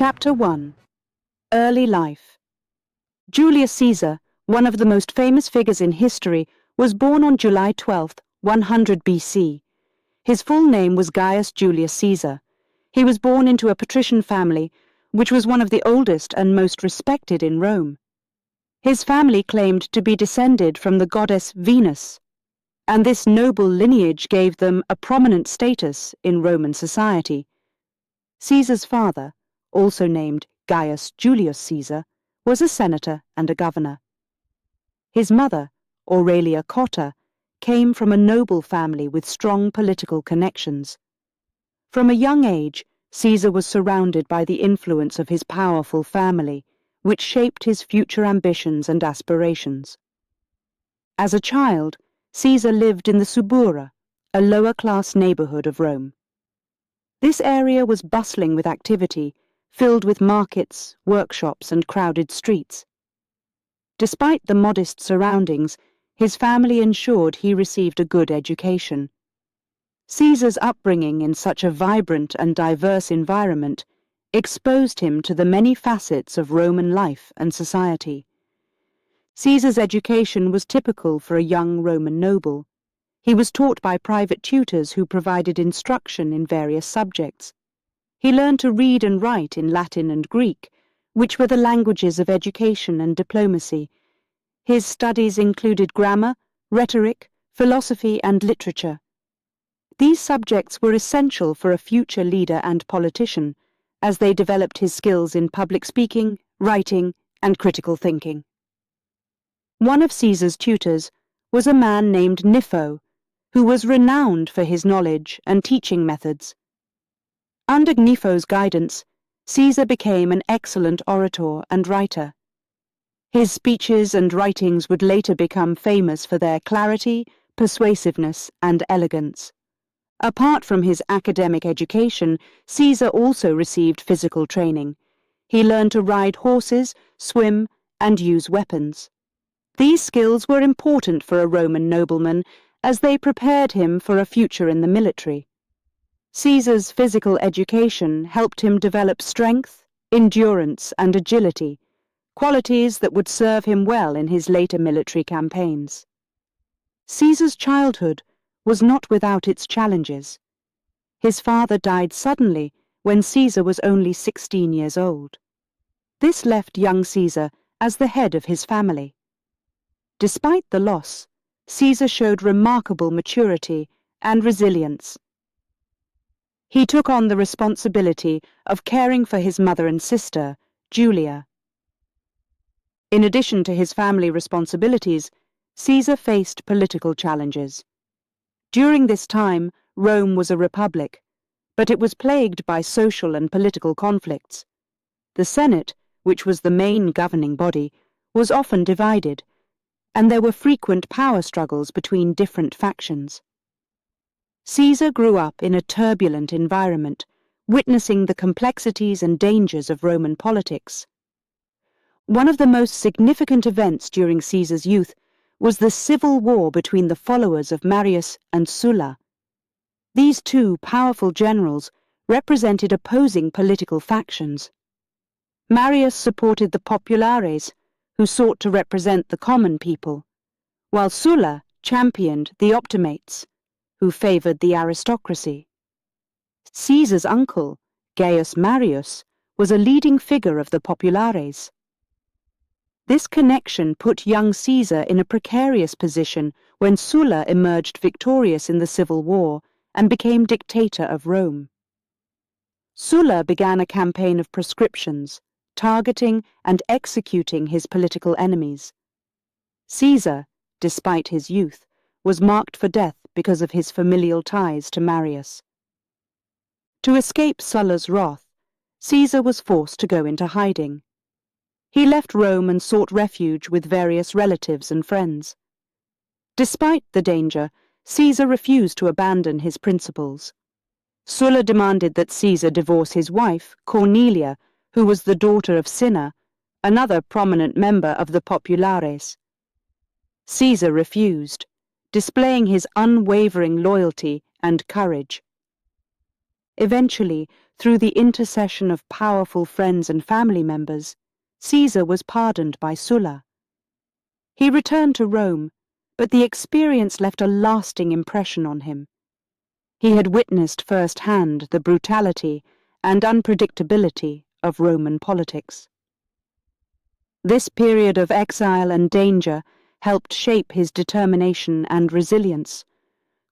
Chapter 1. Early Life. Julius Caesar, one of the most famous figures in history, was born on July 12, 100 BC. His full name was Gaius Julius Caesar. He was born into a patrician family, which was one of the oldest and most respected in Rome. His family claimed to be descended from the goddess Venus, and this noble lineage gave them a prominent status in Roman society. Caesar's father, also named Gaius Julius Caesar, was a senator and a governor. His mother, Aurelia Cotta, came from a noble family with strong political connections. From a young age, Caesar was surrounded by the influence of his powerful family, which shaped his future ambitions and aspirations. As a child, Caesar lived in the Subura, a lower-class neighborhood of Rome. This area was bustling with activity, filled with markets, workshops, and crowded streets. Despite the modest surroundings, his family ensured he received a good education. Caesar's upbringing in such a vibrant and diverse environment exposed him to the many facets of Roman life and society. Caesar's education was typical for a young Roman noble. He was taught by private tutors who provided instruction in various subjects. He learned to read and write in Latin and Greek, which were the languages of education and diplomacy. His studies included grammar, rhetoric, philosophy, and literature. These subjects were essential for a future leader and politician, as they developed his skills in public speaking, writing, and critical thinking. One of Caesar's tutors was a man named Gnipho, who was renowned for his knowledge and teaching methods. Under Gnipho's guidance, Caesar became an excellent orator and writer. His speeches and writings would later become famous for their clarity, persuasiveness, and elegance. Apart from his academic education, Caesar also received physical training. He learned to ride horses, swim, and use weapons. These skills were important for a Roman nobleman, as they prepared him for a future in the military. Caesar's physical education helped him develop strength, endurance, and agility, qualities that would serve him well in his later military campaigns. Caesar's childhood was not without its challenges. His father died suddenly when Caesar was only 16 years old. This left young Caesar as the head of his family. Despite the loss, Caesar showed remarkable maturity and resilience. He took on the responsibility of caring for his mother and sister, Julia. In addition to his family responsibilities, Caesar faced political challenges. During this time, Rome was a republic, but it was plagued by social and political conflicts. The Senate, which was the main governing body, was often divided, and there were frequent power struggles between different factions. Caesar grew up in a turbulent environment, witnessing the complexities and dangers of Roman politics. One of the most significant events during Caesar's youth was the civil war between the followers of Marius and Sulla. These two powerful generals represented opposing political factions. Marius supported the populares, who sought to represent the common people, while Sulla championed the optimates, who favored the aristocracy. Caesar's uncle, Gaius Marius, was a leading figure of the populares. This connection put young Caesar in a precarious position when Sulla emerged victorious in the civil war and became dictator of Rome. Sulla began a campaign of proscriptions, targeting and executing his political enemies. Caesar, despite his youth, was marked for death because of his familial ties to Marius. To escape Sulla's wrath, Caesar was forced to go into hiding. He left Rome and sought refuge with various relatives and friends. Despite the danger, Caesar refused to abandon his principles. Sulla demanded that Caesar divorce his wife, Cornelia, who was the daughter of Cinna, another prominent member of the populares. Caesar refused, displaying his unwavering loyalty and courage. Eventually, through the intercession of powerful friends and family members, Caesar was pardoned by Sulla. He returned to Rome, but the experience left a lasting impression on him. He had witnessed firsthand the brutality and unpredictability of Roman politics. This period of exile and danger helped shape his determination and resilience,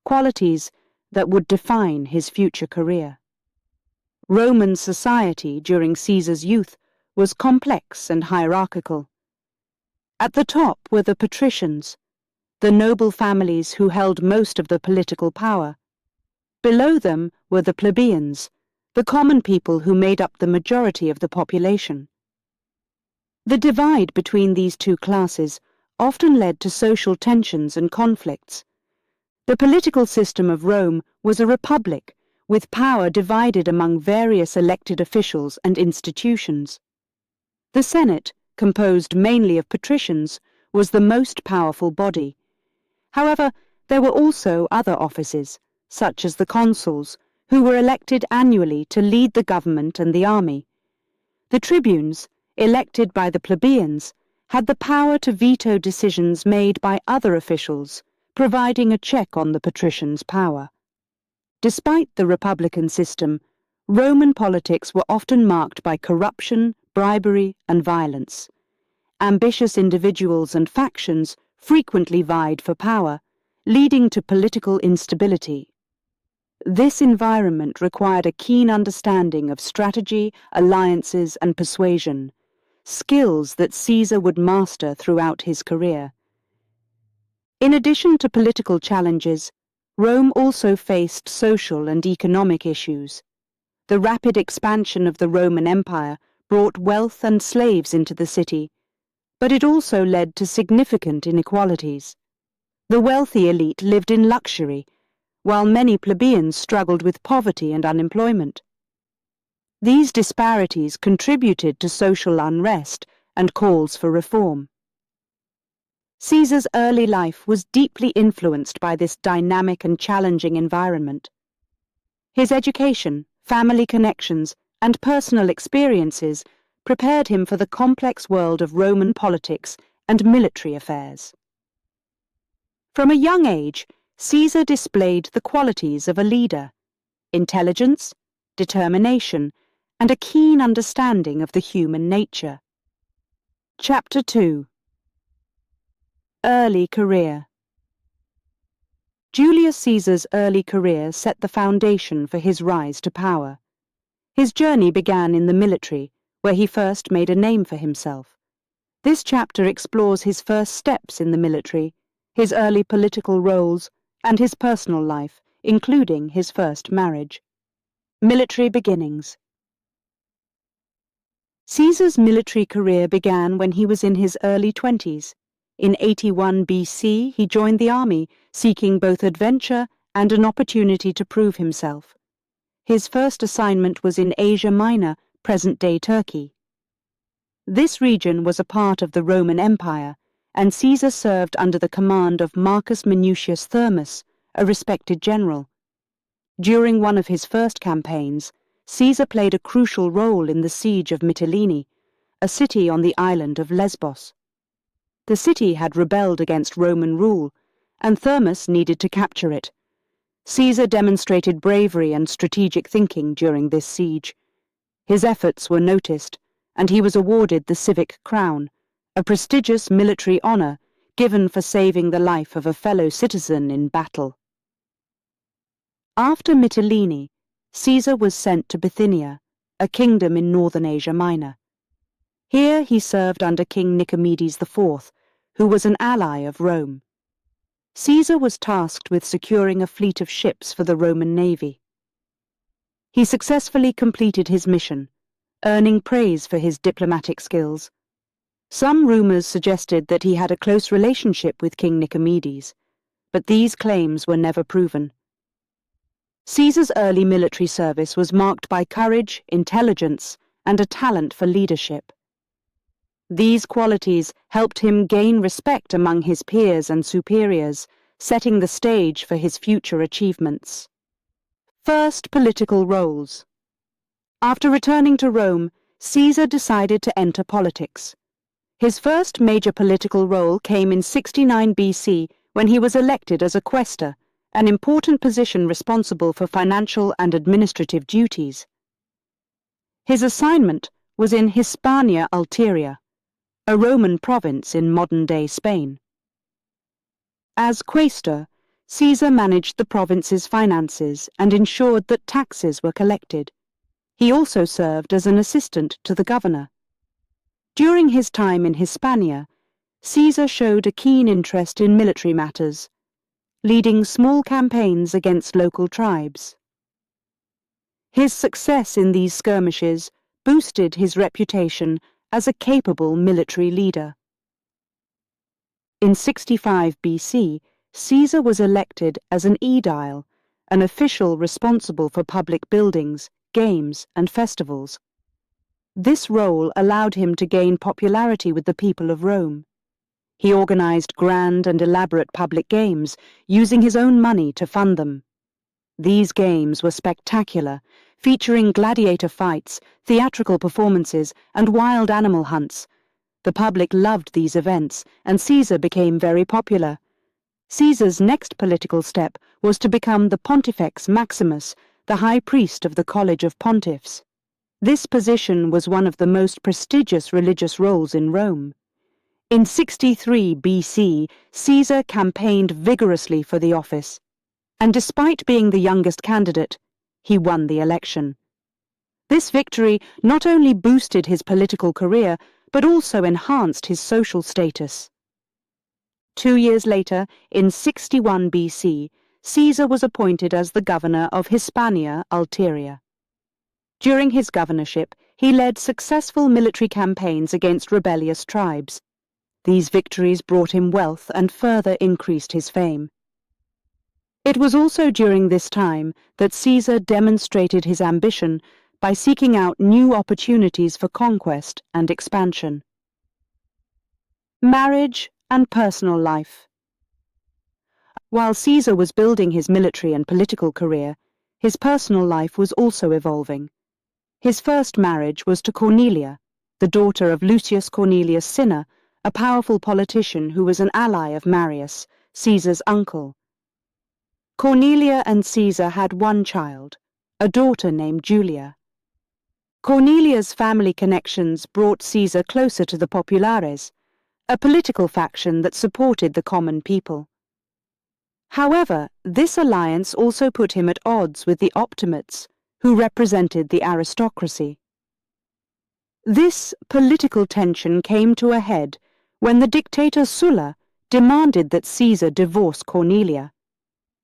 qualities that would define his future career. Roman society during Caesar's youth was complex and hierarchical. At the top were the patricians, the noble families who held most of the political power. Below them were the plebeians, the common people who made up the majority of the population. The divide between these two classes often led to social tensions and conflicts. The political system of Rome was a republic, with power divided among various elected officials and institutions. The Senate, composed mainly of patricians, was the most powerful body. However, there were also other offices, such as the consuls, who were elected annually to lead the government and the army. The tribunes, elected by the plebeians, had the power to veto decisions made by other officials, providing a check on the patricians' power. Despite the republican system, Roman politics were often marked by corruption, bribery, and violence. Ambitious individuals and factions frequently vied for power, leading to political instability. This environment required a keen understanding of strategy, alliances, and persuasion, skills that Caesar would master throughout his career. In addition to political challenges, Rome also faced social and economic issues. The rapid expansion of the Roman Empire brought wealth and slaves into the city, but it also led to significant inequalities. The wealthy elite lived in luxury, while many plebeians struggled with poverty and unemployment. These disparities contributed to social unrest and calls for reform. Caesar's early life was deeply influenced by this dynamic and challenging environment. His education, family connections, and personal experiences prepared him for the complex world of Roman politics and military affairs. From a young age, Caesar displayed the qualities of a leader: intelligence, determination, and a keen understanding of the human nature. Chapter 2. Early career. Julius Caesar's early career set the foundation for his rise to power. His journey began in the military, where he first made a name for himself. This chapter explores his first steps in the military, his early political roles, and his personal life, including his first marriage. Military beginnings. Caesar's military career began when he was in his early 20s. In 81 BC, he joined the army, seeking both adventure and an opportunity to prove himself. His first assignment was in Asia Minor, present-day Turkey. This region was a part of the Roman Empire, and Caesar served under the command of Marcus Minucius Thermus, a respected general. During one of his first campaigns, Caesar played a crucial role in the siege of Mytilene, a city on the island of Lesbos. The city had rebelled against Roman rule, and Thermus needed to capture it. Caesar demonstrated bravery and strategic thinking during this siege. His efforts were noticed, and he was awarded the Civic Crown, a prestigious military honor given for saving the life of a fellow citizen in battle. After Mytilene, Caesar was sent to Bithynia, a kingdom in northern Asia Minor. Here he served under King Nicomedes IV, who was an ally of Rome. Caesar was tasked with securing a fleet of ships for the Roman navy. He successfully completed his mission, earning praise for his diplomatic skills. Some rumors suggested that he had a close relationship with King Nicomedes, but these claims were never proven. Caesar's early military service was marked by courage, intelligence, and a talent for leadership. These qualities helped him gain respect among his peers and superiors, setting the stage for his future achievements. First political roles. After returning to Rome, Caesar decided to enter politics. His first major political role came in 69 BC when he was elected as a quaestor, an important position responsible for financial and administrative duties. His assignment was in Hispania Ulteria, a Roman province in modern-day Spain. As quaestor, Caesar managed the province's finances and ensured that taxes were collected. He also served as an assistant to the governor. During his time in Hispania, Caesar showed a keen interest in military matters, leading small campaigns against local tribes. His success in these skirmishes boosted his reputation as a capable military leader. In 65 BC, Caesar was elected as an aedile, an official responsible for public buildings, games, and festivals. This role allowed him to gain popularity with the people of Rome. He organized grand and elaborate public games, using his own money to fund them. These games were spectacular, featuring gladiator fights, theatrical performances, and wild animal hunts. The public loved these events, and Caesar became very popular. Caesar's next political step was to become the Pontifex Maximus, the high priest of the College of Pontiffs. This position was one of the most prestigious religious roles in Rome. In 63 BC, Caesar campaigned vigorously for the office, and despite being the youngest candidate, he won the election. This victory not only boosted his political career, but also enhanced his social status. 2 years later, in 61 BC, Caesar was appointed as the governor of Hispania Ulteria. During his governorship, he led successful military campaigns against rebellious tribes. These victories brought him wealth and further increased his fame. It was also during this time that Caesar demonstrated his ambition by seeking out new opportunities for conquest and expansion. Marriage and personal life. While Caesar was building his military and political career, his personal life was also evolving. His first marriage was to Cornelia, the daughter of Lucius Cornelius Cinna, a powerful politician who was an ally of Marius, Caesar's uncle. Cornelia and Caesar had one child, a daughter named Julia. Cornelia's family connections brought Caesar closer to the populares, a political faction that supported the common people. However, this alliance also put him at odds with the optimates, who represented the aristocracy. This political tension came to a head when the dictator Sulla demanded that Caesar divorce Cornelia.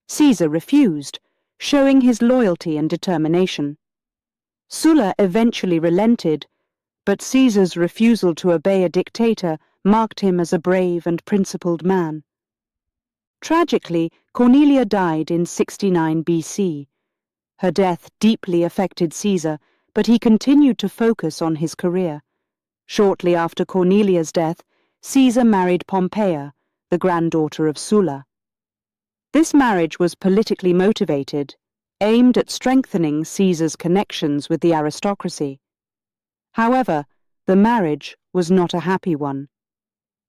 Caesar refused, showing his loyalty and determination. Sulla eventually relented, but Caesar's refusal to obey a dictator marked him as a brave and principled man. Tragically, Cornelia died in 69 BC. Her death deeply affected Caesar, but he continued to focus on his career. Shortly after Cornelia's death, Caesar married Pompeia, the granddaughter of Sulla. This marriage was politically motivated, aimed at strengthening Caesar's connections with the aristocracy. However, the marriage was not a happy one.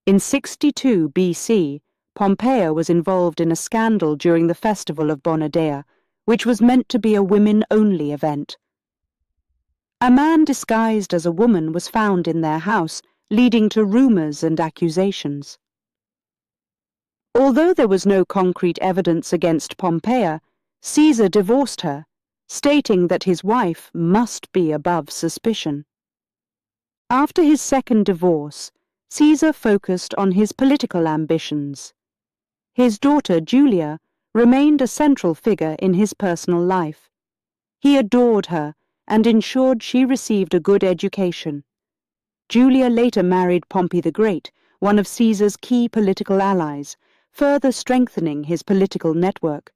In 62 BC, Pompeia was involved in a scandal during the festival of Bonadea, which was meant to be a women-only event. A man disguised as a woman was found in their house, leading to rumors and accusations. Although there was no concrete evidence against Pompeia, Caesar divorced her, stating that his wife must be above suspicion. After his second divorce, Caesar focused on his political ambitions. His daughter Julia remained a central figure in his personal life. He adored her and ensured she received a good education. Julia later married Pompey the Great, one of Caesar's key political allies, further strengthening his political network.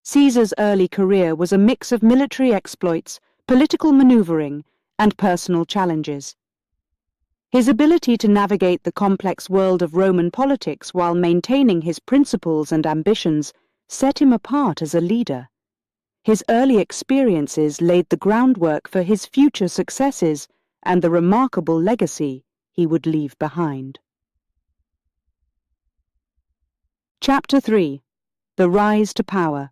Caesar's early career was a mix of military exploits, political maneuvering, and personal challenges. His ability to navigate the complex world of Roman politics while maintaining his principles and ambitions set him apart as a leader. His early experiences laid the groundwork for his future successes and the remarkable legacy he would leave behind. Chapter 3. The Rise to Power.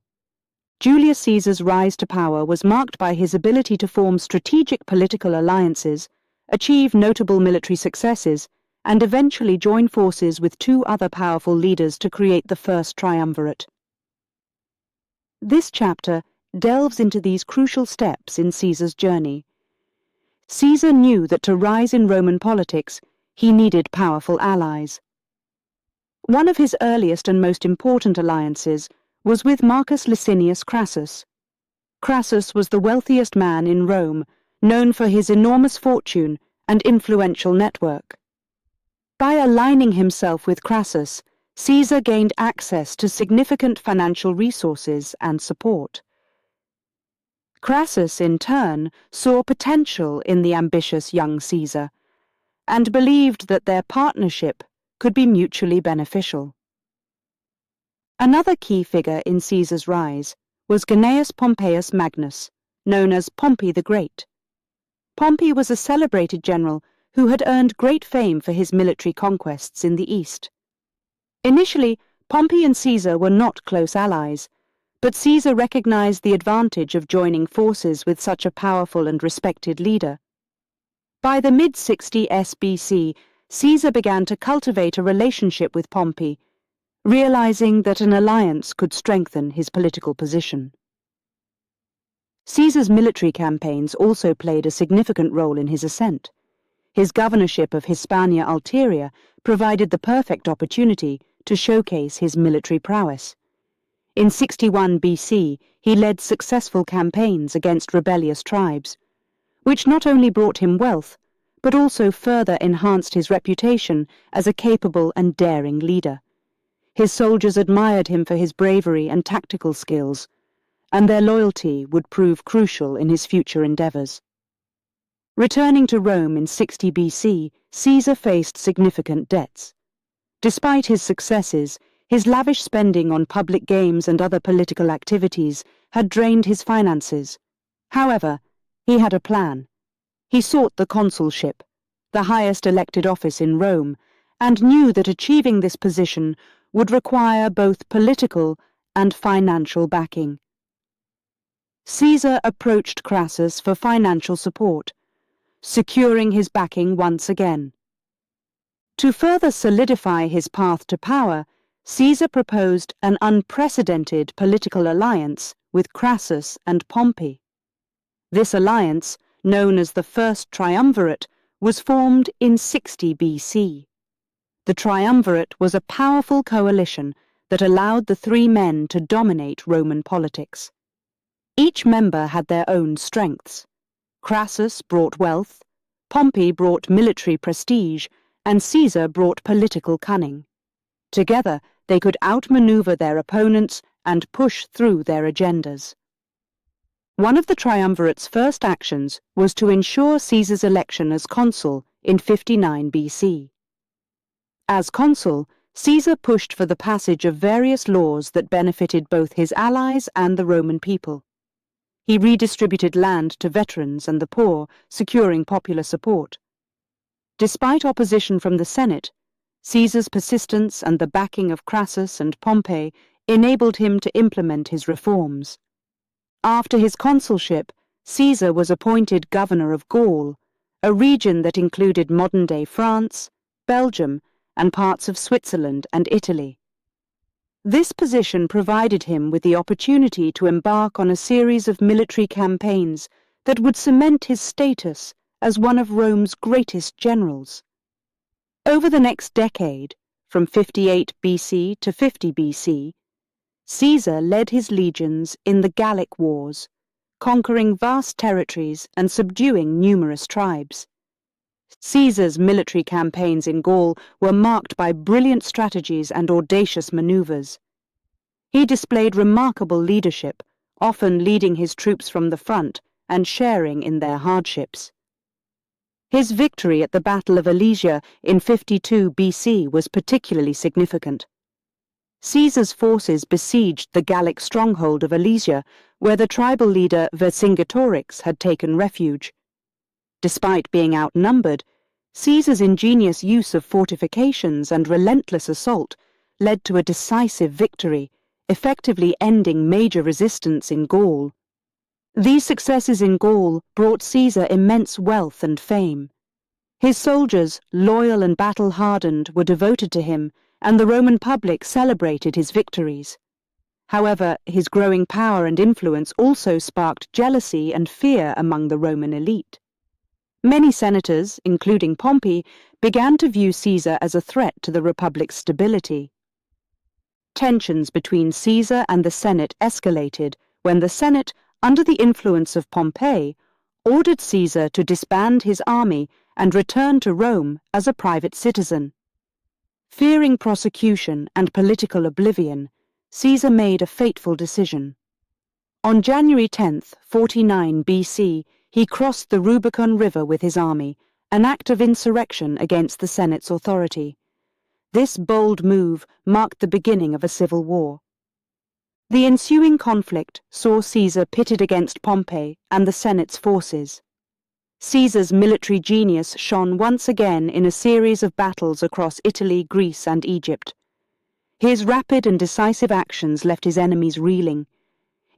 Julius Caesar's rise to power was marked by his ability to form strategic political alliances, achieve notable military successes, and eventually join forces with two other powerful leaders to create the first triumvirate. This chapter delves into these crucial steps in Caesar's journey. Caesar knew that to rise in Roman politics, he needed powerful allies. One of his earliest and most important alliances was with Marcus Licinius Crassus. Crassus was the wealthiest man in Rome, known for his enormous fortune and influential network. By aligning himself with Crassus, Caesar gained access to significant financial resources and support. Crassus, in turn, saw potential in the ambitious young Caesar, and believed that their partnership could be mutually beneficial. Another key figure in Caesar's rise was Gnaeus Pompeius Magnus, known as Pompey the Great. Pompey was a celebrated general who had earned great fame for his military conquests in the East. Initially, Pompey and Caesar were not close allies, but Caesar recognized the advantage of joining forces with such a powerful and respected leader. By the mid-60 BC, Caesar began to cultivate a relationship with Pompey, realizing that an alliance could strengthen his political position. Caesar's military campaigns also played a significant role in his ascent. His governorship of Hispania Ulteria provided the perfect opportunity to showcase his military prowess. In 61 BC, he led successful campaigns against rebellious tribes, which not only brought him wealth, but also further enhanced his reputation as a capable and daring leader. His soldiers admired him for his bravery and tactical skills, and their loyalty would prove crucial in his future endeavors. Returning to Rome in 60 BC, Caesar faced significant debts. Despite his successes, his lavish spending on public games and other political activities had drained his finances. However, he had a plan. He sought the consulship, the highest elected office in Rome, and knew that achieving this position would require both political and financial backing. Caesar approached Crassus for financial support, securing his backing once again. To further solidify his path to power, Caesar proposed an unprecedented political alliance with Crassus and Pompey. This alliance, known as the First Triumvirate, was formed in 60 BC. The triumvirate was a powerful coalition that allowed the three men to dominate Roman politics. Each member had their own strengths. Crassus brought wealth, Pompey brought military prestige, and Caesar brought political cunning. Together, they could outmaneuver their opponents and push through their agendas. One of the triumvirate's first actions was to ensure Caesar's election as consul in 59 BC. As consul, Caesar pushed for the passage of various laws that benefited both his allies and the Roman people. He redistributed land to veterans and the poor, securing popular support. Despite opposition from the Senate, Caesar's persistence and the backing of Crassus and Pompey enabled him to implement his reforms. After his consulship, Caesar was appointed governor of Gaul, a region that included modern-day France, Belgium, and parts of Switzerland and Italy. This position provided him with the opportunity to embark on a series of military campaigns that would cement his status as one of Rome's greatest generals. Over the next decade, from 58 BC to 50 BC, Caesar led his legions in the Gallic Wars, conquering vast territories and subduing numerous tribes. Caesar's military campaigns in Gaul were marked by brilliant strategies and audacious maneuvers. He displayed remarkable leadership, often leading his troops from the front and sharing in their hardships. His victory at the Battle of Alesia in 52 BC was particularly significant. Caesar's forces besieged the Gallic stronghold of Alesia, where the tribal leader Vercingetorix had taken refuge. Despite being outnumbered, Caesar's ingenious use of fortifications and relentless assault led to a decisive victory, effectively ending major resistance in Gaul. These successes in Gaul brought Caesar immense wealth and fame. His soldiers, loyal and battle-hardened, were devoted to him, and the Roman public celebrated his victories. However, his growing power and influence also sparked jealousy and fear among the Roman elite. Many senators, including Pompey, began to view Caesar as a threat to the Republic's stability. Tensions between Caesar and the Senate escalated when the Senate, under the influence of Pompey, ordered Caesar to disband his army and return to Rome as a private citizen. Fearing prosecution and political oblivion, Caesar made a fateful decision. On January 10, 49 BC, he crossed the Rubicon River with his army, an act of insurrection against the Senate's authority. This bold move marked the beginning of a civil war. The ensuing conflict saw Caesar pitted against Pompey and the Senate's forces. Caesar's military genius shone once again in a series of battles across Italy, Greece, and Egypt. His rapid and decisive actions left his enemies reeling.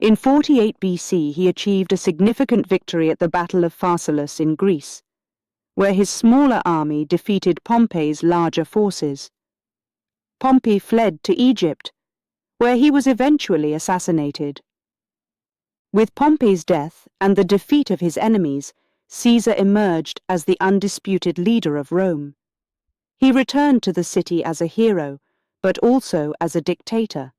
In 48 BC, he achieved a significant victory at the Battle of Pharsalus in Greece, where his smaller army defeated Pompey's larger forces. Pompey fled to Egypt, where he was eventually assassinated. With Pompey's death and the defeat of his enemies, Caesar emerged as the undisputed leader of Rome. He returned to the city as a hero, but also as a dictator.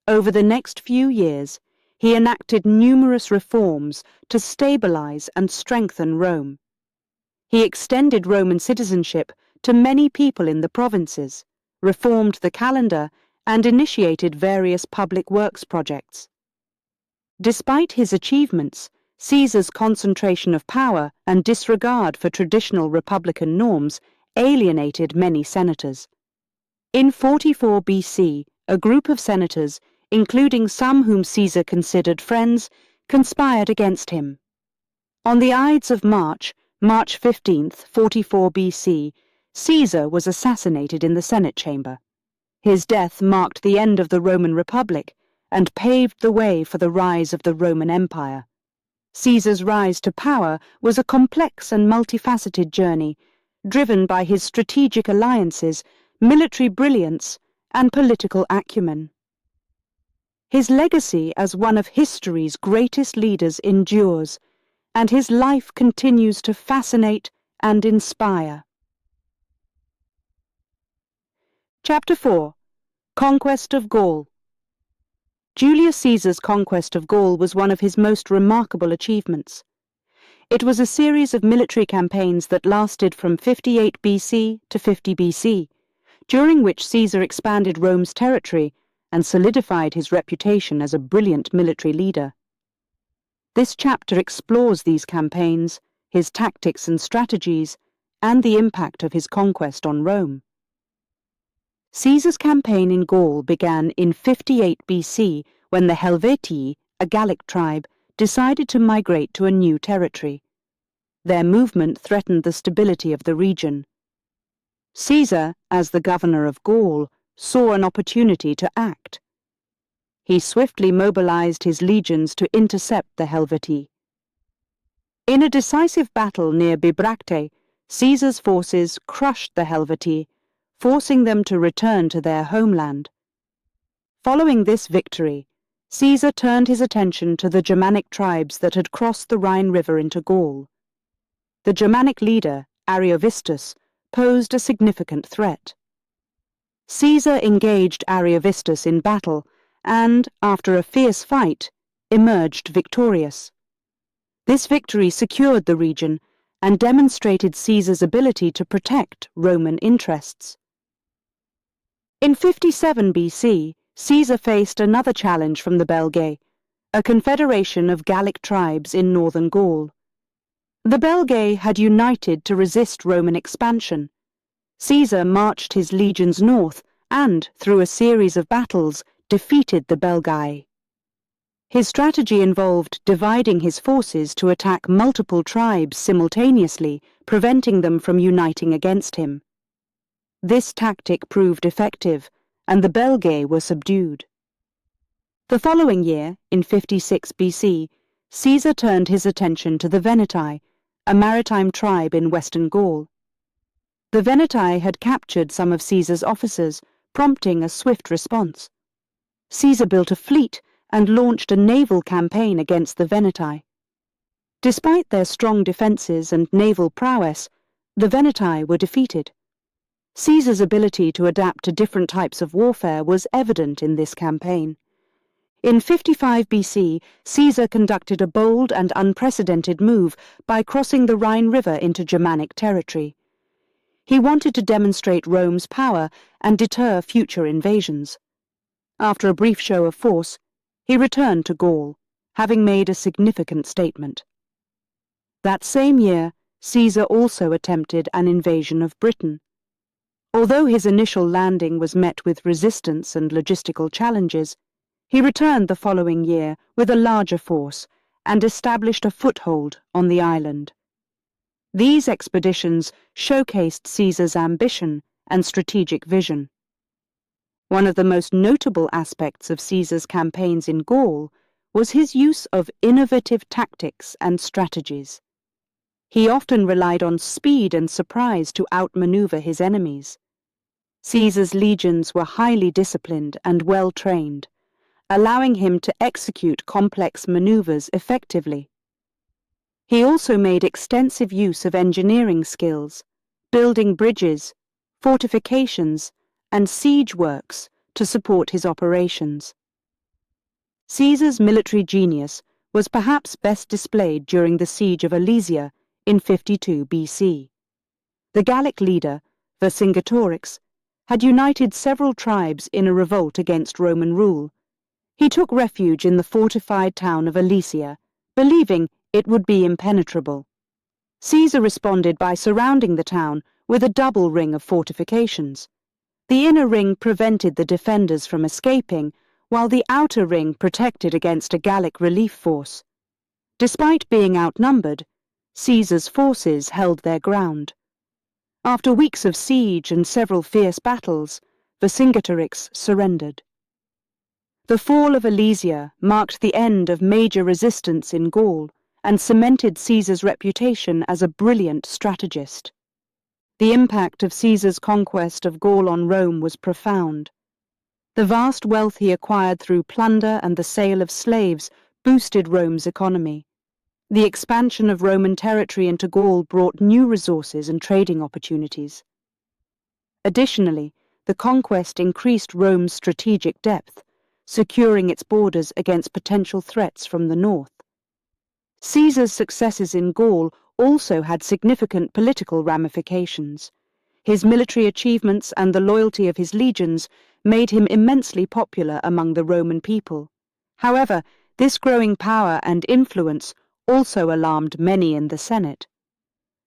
Over the next few years, he enacted numerous reforms to stabilize and strengthen Rome. He extended Roman citizenship to many people in the provinces, reformed the calendar, and initiated various public works projects. Despite his achievements, Caesar's concentration of power and disregard for traditional republican norms alienated many senators. In 44 BC, a group of senators, including some whom Caesar considered friends, conspired against him. On the Ides of March 15, 44 BC, Caesar was assassinated in the Senate chamber. His death marked the end of the Roman Republic and paved the way for the rise of the Roman Empire. Caesar's rise to power was a complex and multifaceted journey, driven by his strategic alliances, military brilliance, and political acumen. His legacy as one of history's greatest leaders endures, and his life continues to fascinate and inspire. Chapter 4. Conquest of Gaul. Julius Caesar's conquest of Gaul was one of his most remarkable achievements. It was a series of military campaigns that lasted from 58 BC to 50 BC, during which Caesar expanded Rome's territory and solidified his reputation as a brilliant military leader. This chapter explores these campaigns, his tactics and strategies, and the impact of his conquest on Rome. Caesar's campaign in Gaul began in 58 BC when the Helvetii, a Gallic tribe, decided to migrate to a new territory. Their movement threatened the stability of the region. Caesar, as the governor of Gaul, saw an opportunity to act. He swiftly mobilized his legions to intercept the Helvetii. In a decisive battle near Bibracte, Caesar's forces crushed the Helvetii, forcing them to return to their homeland. Following this victory, Caesar turned his attention to the Germanic tribes that had crossed the Rhine River into Gaul. The Germanic leader, Ariovistus, posed a significant threat. Caesar engaged Ariovistus in battle and, after a fierce fight, emerged victorious. This victory secured the region and demonstrated Caesar's ability to protect Roman interests. In 57 BC, Caesar faced another challenge from the Belgae, a confederation of Gallic tribes in northern Gaul. The Belgae had united to resist Roman expansion. Caesar marched his legions north and, through a series of battles, defeated the Belgae. His strategy involved dividing his forces to attack multiple tribes simultaneously, preventing them from uniting against him. This tactic proved effective, and the Belgae were subdued. The following year, in 56 BC, Caesar turned his attention to the Veneti, a maritime tribe in western Gaul. The Veneti had captured some of Caesar's officers, prompting a swift response. Caesar built a fleet and launched a naval campaign against the Veneti. Despite their strong defences and naval prowess, the Veneti were defeated. Caesar's ability to adapt to different types of warfare was evident in this campaign. In 55 BC, Caesar conducted a bold and unprecedented move by crossing the Rhine River into Germanic territory. He wanted to demonstrate Rome's power and deter future invasions. After a brief show of force, he returned to Gaul, having made a significant statement. That same year, Caesar also attempted an invasion of Britain. Although his initial landing was met with resistance and logistical challenges, he returned the following year with a larger force and established a foothold on the island. These expeditions showcased Caesar's ambition and strategic vision. One of the most notable aspects of Caesar's campaigns in Gaul was his use of innovative tactics and strategies. He often relied on speed and surprise to outmaneuver his enemies. Caesar's legions were highly disciplined and well-trained, allowing him to execute complex maneuvers effectively. He also made extensive use of engineering skills, building bridges, fortifications, and siege works to support his operations. Caesar's military genius was perhaps best displayed during the siege of Alesia in 52 BC. The Gallic leader, Vercingetorix, had united several tribes in a revolt against Roman rule. He took refuge in the fortified town of Alesia, believing it would be impenetrable. Caesar responded by surrounding the town with a double ring of fortifications. The inner ring prevented the defenders from escaping, while the outer ring protected against a Gallic relief force. Despite being outnumbered, Caesar's forces held their ground. After weeks of siege and several fierce battles, Vercingetorix surrendered. The fall of Alesia marked the end of major resistance in Gaul and cemented Caesar's reputation as a brilliant strategist. The impact of Caesar's conquest of Gaul on Rome was profound. The vast wealth he acquired through plunder and the sale of slaves boosted Rome's economy. The expansion of Roman territory into Gaul brought new resources and trading opportunities. Additionally, the conquest increased Rome's strategic depth, securing its borders against potential threats from the north. Caesar's successes in Gaul also had significant political ramifications. His military achievements and the loyalty of his legions made him immensely popular among the Roman people. However, this growing power and influence also alarmed many in the Senate.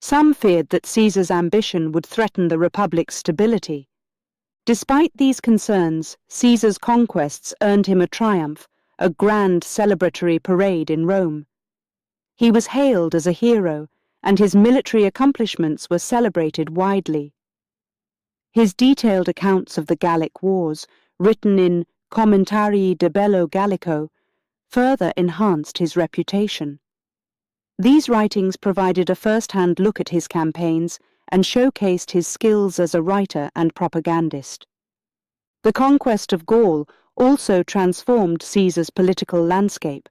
Some feared that Caesar's ambition would threaten the Republic's stability. Despite these concerns, Caesar's conquests earned him a triumph, a grand celebratory parade in Rome. He was hailed as a hero, and his military accomplishments were celebrated widely. His detailed accounts of the Gallic Wars, written in Commentarii de Bello Gallico, further enhanced his reputation. These writings provided a first-hand look at his campaigns and showcased his skills as a writer and propagandist. The conquest of Gaul also transformed Caesar's political landscape.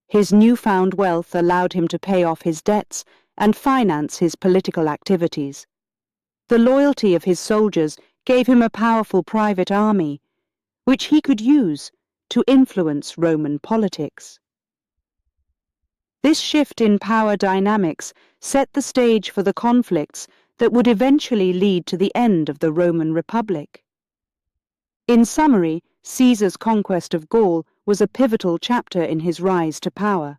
His newfound wealth allowed him to pay off his debts and finance his political activities. The loyalty of his soldiers gave him a powerful private army, which he could use to influence Roman politics. This shift in power dynamics set the stage for the conflicts that would eventually lead to the end of the Roman Republic. In summary, Caesar's conquest of Gaul was a pivotal chapter in his rise to power.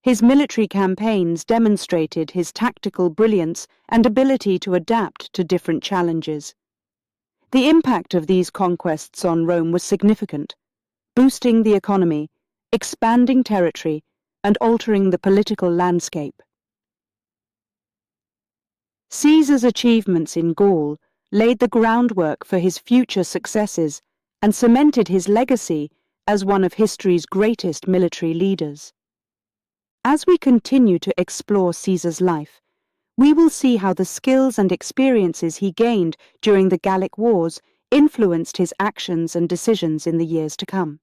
His military campaigns demonstrated his tactical brilliance and ability to adapt to different challenges. The impact of these conquests on Rome was significant, boosting the economy expanding territory and altering the political landscape. Caesar's achievements in Gaul laid the groundwork for his future successes and cemented his legacy as one of history's greatest military leaders. As we continue to explore Caesar's life, we will see how the skills and experiences he gained during the Gallic Wars influenced his actions and decisions in the years to come.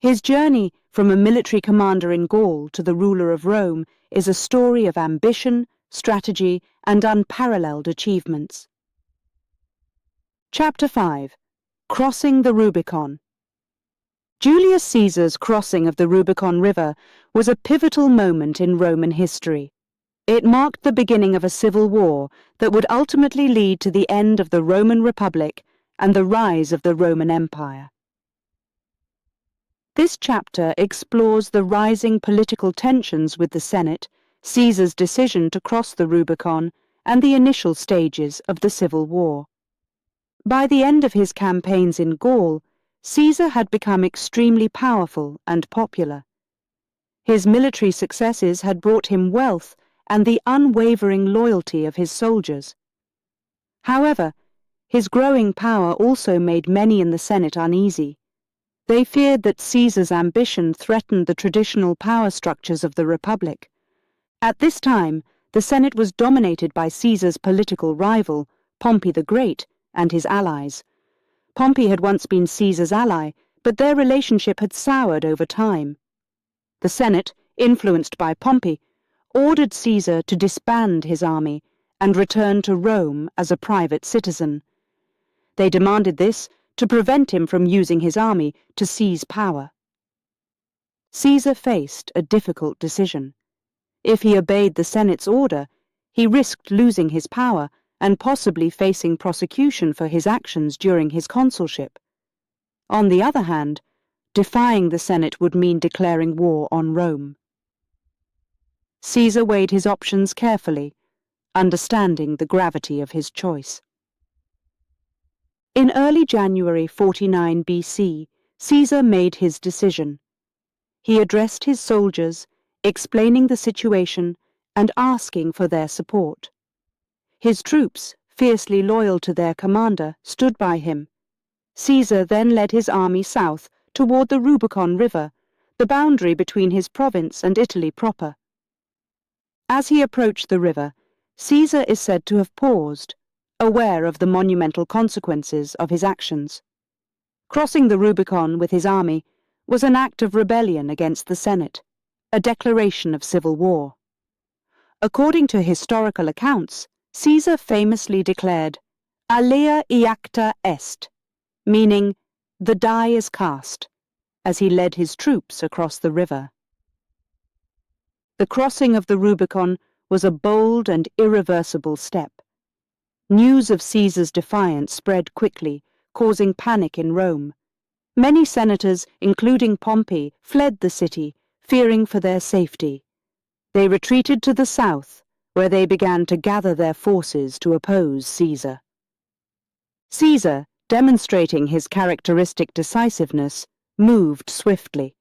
His journey from a military commander in Gaul to the ruler of Rome is a story of ambition, strategy, and unparalleled achievements. Chapter 5. Crossing the Rubicon. Julius Caesar's crossing of the Rubicon River was a pivotal moment in Roman history. It marked the beginning of a civil war that would ultimately lead to the end of the Roman Republic and the rise of the Roman Empire. This chapter explores the rising political tensions with the Senate, Caesar's decision to cross the Rubicon, and the initial stages of the civil war. By the end of his campaigns in Gaul, Caesar had become extremely powerful and popular. His military successes had brought him wealth and the unwavering loyalty of his soldiers. However, his growing power also made many in the Senate uneasy. They feared that Caesar's ambition threatened the traditional power structures of the Republic. At this time, the Senate was dominated by Caesar's political rival, Pompey the Great, and his allies. Pompey had once been Caesar's ally, but their relationship had soured over time. The Senate, influenced by Pompey, ordered Caesar to disband his army and return to Rome as a private citizen. They demanded this to prevent him from using his army to seize power. Caesar faced a difficult decision. If he obeyed the Senate's order, he risked losing his power and possibly facing prosecution for his actions during his consulship. On the other hand, defying the Senate would mean declaring war on Rome. Caesar weighed his options carefully, understanding the gravity of his choice. In early January 49 BC, Caesar made his decision. He addressed his soldiers, explaining the situation and asking for their support. His troops, fiercely loyal to their commander, stood by him. Caesar then led his army south toward the Rubicon River, the boundary between his province and Italy proper. As he approached the river, Caesar is said to have paused, aware of the monumental consequences of his actions. Crossing the Rubicon with his army was an act of rebellion against the Senate, a declaration of civil war. According to historical accounts, Caesar famously declared, "Alea iacta est," meaning, "the die is cast," as he led his troops across the river. The crossing of the Rubicon was a bold and irreversible step. News of Caesar's defiance spread quickly, causing panic in Rome. Many senators, including Pompey, fled the city, fearing for their safety. They retreated to the south, where they began to gather their forces to oppose Caesar. Caesar, demonstrating his characteristic decisiveness, moved swiftly.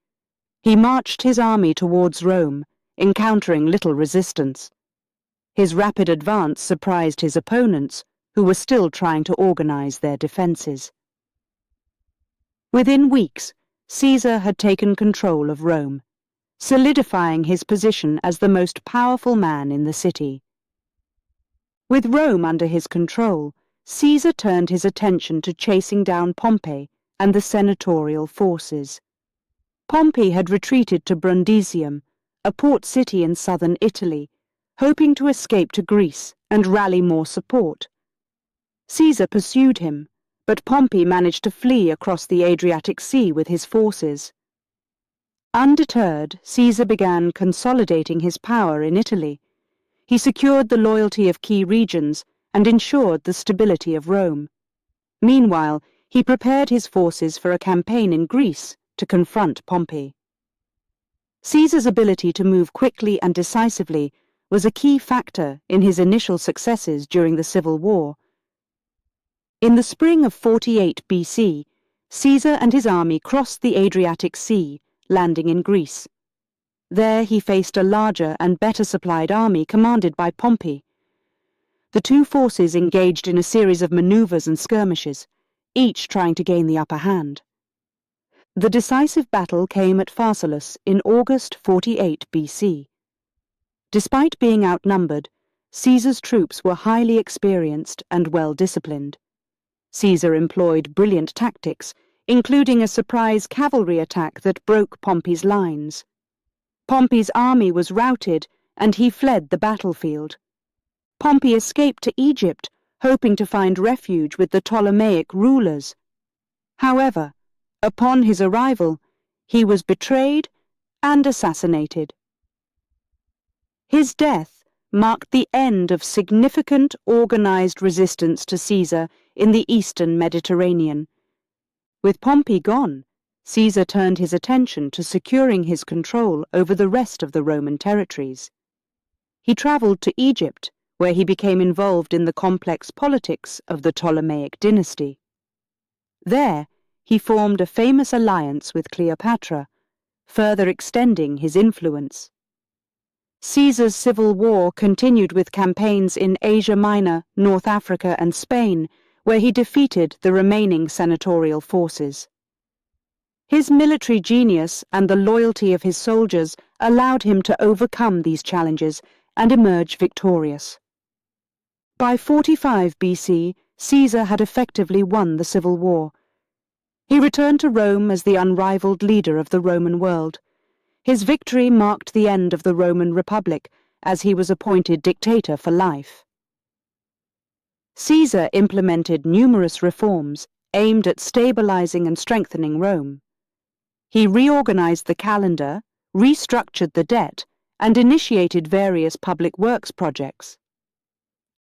He marched his army towards Rome, encountering little resistance. His rapid advance surprised his opponents, who were still trying to organize their defenses. Within weeks, Caesar had taken control of Rome, solidifying his position as the most powerful man in the city. With Rome under his control, Caesar turned his attention to chasing down Pompey and the senatorial forces. Pompey had retreated to Brundisium, a port city in southern Italy, hoping to escape to Greece and rally more support. Caesar pursued him, but Pompey managed to flee across the Adriatic Sea with his forces. Undeterred, Caesar began consolidating his power in Italy. He secured the loyalty of key regions and ensured the stability of Rome. Meanwhile, he prepared his forces for a campaign in Greece to confront Pompey. Caesar's ability to move quickly and decisively was a key factor in his initial successes during the Civil War. In the spring of 48 BC, Caesar and his army crossed the Adriatic Sea landing in Greece. There he faced a larger and better supplied army commanded by Pompey. The two forces engaged in a series of maneuvers and skirmishes, each trying to gain the upper hand. The decisive battle came at Pharsalus in August 48 BC. Despite being outnumbered, Caesar's troops were highly experienced and well disciplined. Caesar employed brilliant tactics, including a surprise cavalry attack that broke Pompey's lines. Pompey's army was routed and he fled the battlefield. Pompey escaped to Egypt, hoping to find refuge with the Ptolemaic rulers. However, upon his arrival, he was betrayed and assassinated. His death marked the end of significant organized resistance to Caesar in the eastern Mediterranean. With Pompey gone, Caesar turned his attention to securing his control over the rest of the Roman territories. He traveled to Egypt, where he became involved in the complex politics of the Ptolemaic dynasty. There, he formed a famous alliance with Cleopatra, further extending his influence. Caesar's civil war continued with campaigns in Asia Minor, North Africa, and Spain, where he defeated the remaining senatorial forces. His military genius and the loyalty of his soldiers allowed him to overcome these challenges and emerge victorious. By 45 BC, Caesar had effectively won the civil war. He returned to Rome as the unrivaled leader of the Roman world. His victory marked the end of the Roman Republic, as he was appointed dictator for life. Caesar implemented numerous reforms aimed at stabilizing and strengthening Rome. He reorganized the calendar, restructured the debt, and initiated various public works projects.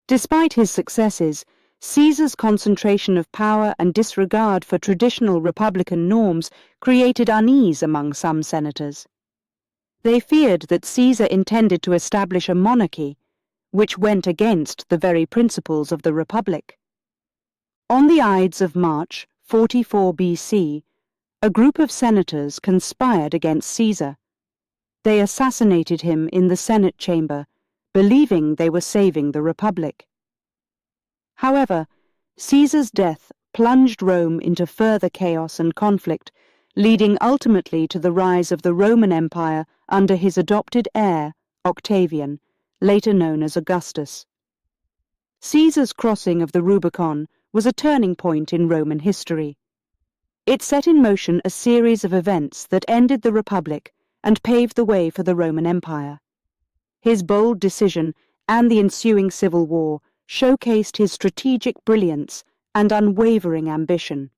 Despite his successes, Caesar's concentration of power and disregard for traditional republican norms created unease among some senators. They feared that Caesar intended to establish a monarchy, which went against the very principles of the Republic. On the Ides of March, 44 BC, a group of senators conspired against Caesar. They assassinated him in the Senate chamber, believing they were saving the Republic. However, Caesar's death plunged Rome into further chaos and conflict, leading ultimately to the rise of the Roman Empire under his adopted heir, Octavian, later known as Augustus. Caesar's crossing of the Rubicon was a turning point in Roman history. It set in motion a series of events that ended the Republic and paved the way for the Roman Empire. His bold decision and the ensuing civil war showcased his strategic brilliance and unwavering ambition.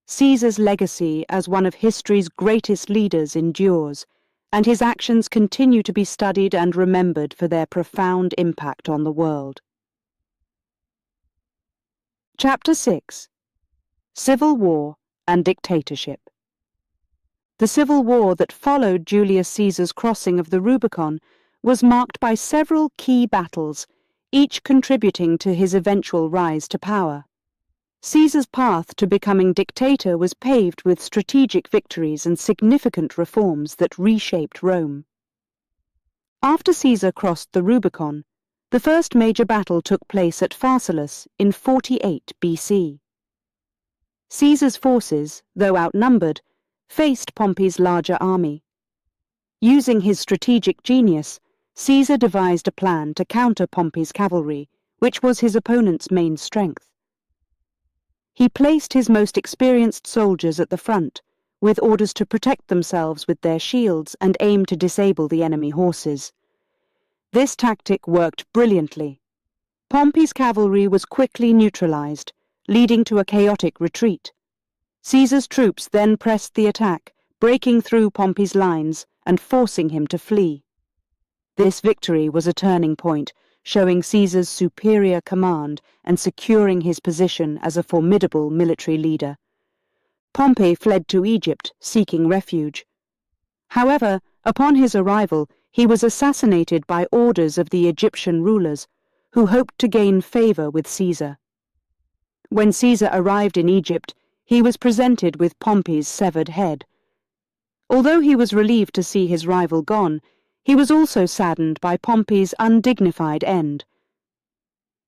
Caesar's legacy as one of history's greatest leaders endures, and his actions continue to be studied and remembered for their profound impact on the world. Chapter 6: Civil War and Dictatorship. The civil war that followed Julius Caesar's crossing of the Rubicon was marked by several key battles, each contributing to his eventual rise to power. Caesar's path to becoming dictator was paved with strategic victories and significant reforms that reshaped Rome. After Caesar crossed the Rubicon, the first major battle took place at Pharsalus in 48 BC. Caesar's forces, though outnumbered, faced Pompey's larger army. Using his strategic genius, Caesar devised a plan to counter Pompey's cavalry, which was his opponent's main strength. He placed his most experienced soldiers at the front, with orders to protect themselves with their shields and aim to disable the enemy horses. This tactic worked brilliantly. Pompey's cavalry was quickly neutralized, leading to a chaotic retreat. Caesar's troops then pressed the attack, breaking through Pompey's lines and forcing him to flee. This victory was a turning point, showing Caesar's superior command and securing his position as a formidable military leader. Pompey fled to Egypt, seeking refuge. However, upon his arrival, he was assassinated by orders of the Egyptian rulers, who hoped to gain favor with Caesar. When Caesar arrived in Egypt, he was presented with Pompey's severed head. Although he was relieved to see his rival gone, he was also saddened by Pompey's undignified end.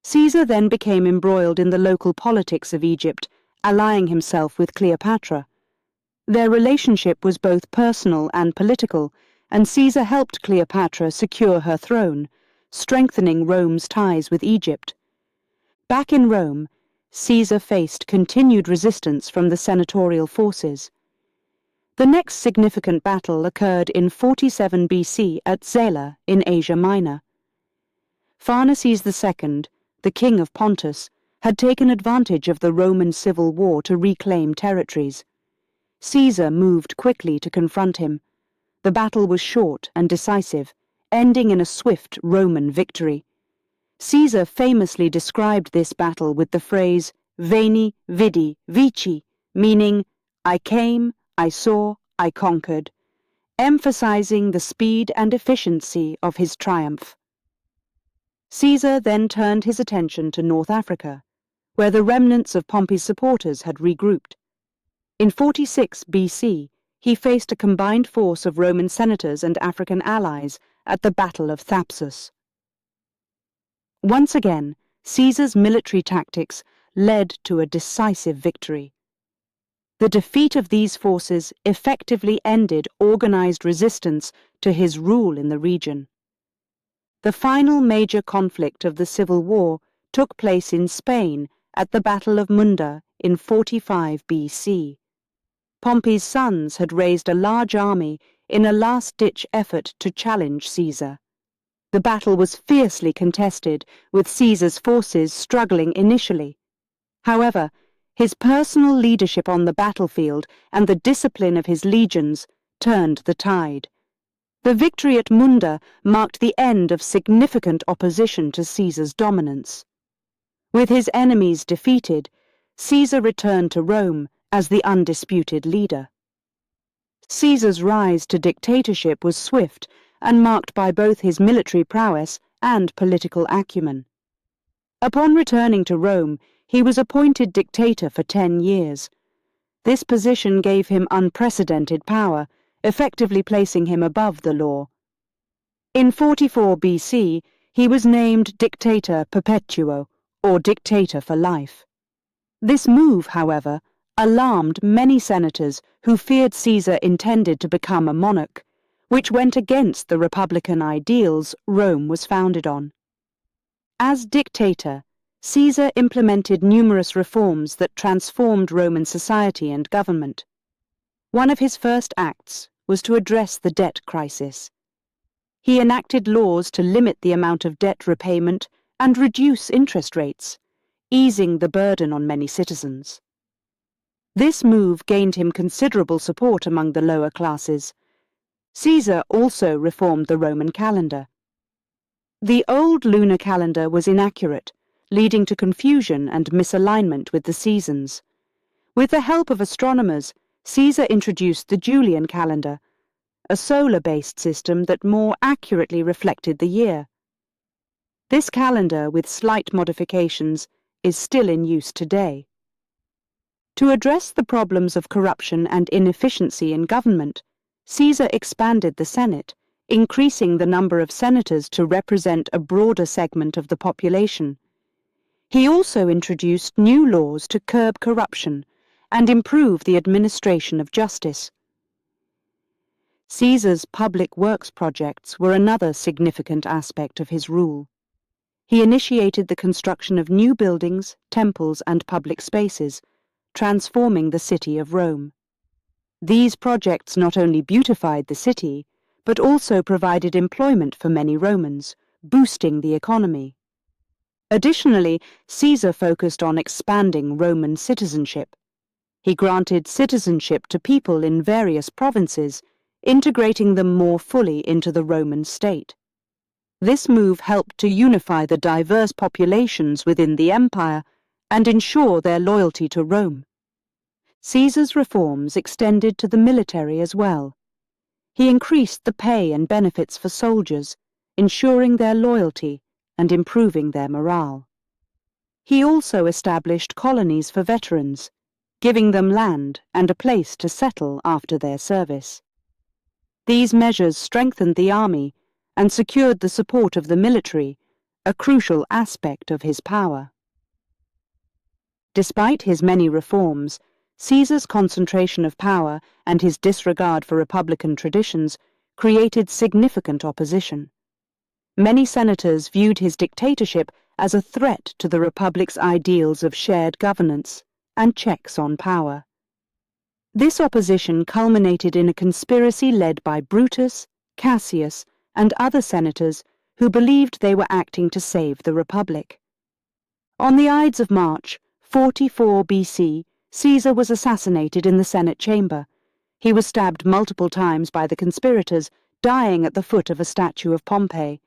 Caesar then became embroiled in the local politics of Egypt, allying himself with Cleopatra. Their relationship was both personal and political, and Caesar helped Cleopatra secure her throne, strengthening Rome's ties with Egypt. Back in Rome, Caesar faced continued resistance from the senatorial forces. The next significant battle occurred in 47 BC at Zela in Asia Minor. Pharnaces II, the king of Pontus, had taken advantage of the Roman civil war to reclaim territories. Caesar moved quickly to confront him. The battle was short and decisive, ending in a swift Roman victory. Caesar famously described this battle with the phrase Veni, Vidi, Vici, meaning I came, I saw, I conquered, emphasizing the speed and efficiency of his triumph. Caesar then turned his attention to North Africa, where the remnants of Pompey's supporters had regrouped. In 46 BC, he faced a combined force of Roman senators and African allies at the Battle of Thapsus. Once again, Caesar's military tactics led to a decisive victory. The defeat of these forces effectively ended organized resistance to his rule in the region. The final major conflict of the Civil War took place in Spain at the Battle of Munda in 45 BC. Pompey's sons had raised a large army in a last-ditch effort to challenge Caesar. The battle was fiercely contested, with Caesar's forces struggling initially. However, his personal leadership on the battlefield and the discipline of his legions turned the tide. The victory at Munda marked the end of significant opposition to Caesar's dominance. With his enemies defeated, Caesar returned to Rome as the undisputed leader. Caesar's rise to dictatorship was swift and marked by both his military prowess and political acumen. Upon returning to Rome, he was appointed dictator for 10 years. This position gave him unprecedented power, effectively placing him above the law. In 44 BC, he was named Dictator Perpetuo, or Dictator for life. This move, however, alarmed many senators who feared Caesar intended to become a monarch, which went against the republican ideals Rome was founded on. As dictator, Caesar implemented numerous reforms that transformed Roman society and government. One of his first acts was to address the debt crisis. He enacted laws to limit the amount of debt repayment and reduce interest rates, easing the burden on many citizens. This move gained him considerable support among the lower classes. Caesar also reformed the Roman calendar. The old lunar calendar was inaccurate, leading to confusion and misalignment with the seasons. With the help of astronomers, Caesar introduced the Julian calendar, a solar-based system that more accurately reflected the year. This calendar, with slight modifications, is still in use today. To address the problems of corruption and inefficiency in government, Caesar expanded the Senate, increasing the number of senators to represent a broader segment of the population. He also introduced new laws to curb corruption and improve the administration of justice. Caesar's public works projects were another significant aspect of his rule. He initiated the construction of new buildings, temples, and public spaces, transforming the city of Rome. These projects not only beautified the city, but also provided employment for many Romans, boosting the economy. Additionally, Caesar focused on expanding Roman citizenship. He granted citizenship to people in various provinces, integrating them more fully into the Roman state. This move helped to unify the diverse populations within the empire and ensure their loyalty to Rome. Caesar's reforms extended to the military as well. He increased the pay and benefits for soldiers, ensuring their loyalty and improving their morale. He also established colonies for veterans, giving them land and a place to settle after their service. These measures strengthened the army and secured the support of the military, a crucial aspect of his power. Despite his many reforms, Caesar's concentration of power and his disregard for republican traditions created significant opposition. Many senators viewed his dictatorship as a threat to the republic's ideals of shared governance and checks on power. This opposition culminated in a conspiracy led by Brutus, Cassius, and other senators who believed they were acting to save the republic. On the Ides of March, 44 BC, Caesar was assassinated in the Senate chamber. He was stabbed multiple times by the conspirators, dying at the foot of a statue of Pompey.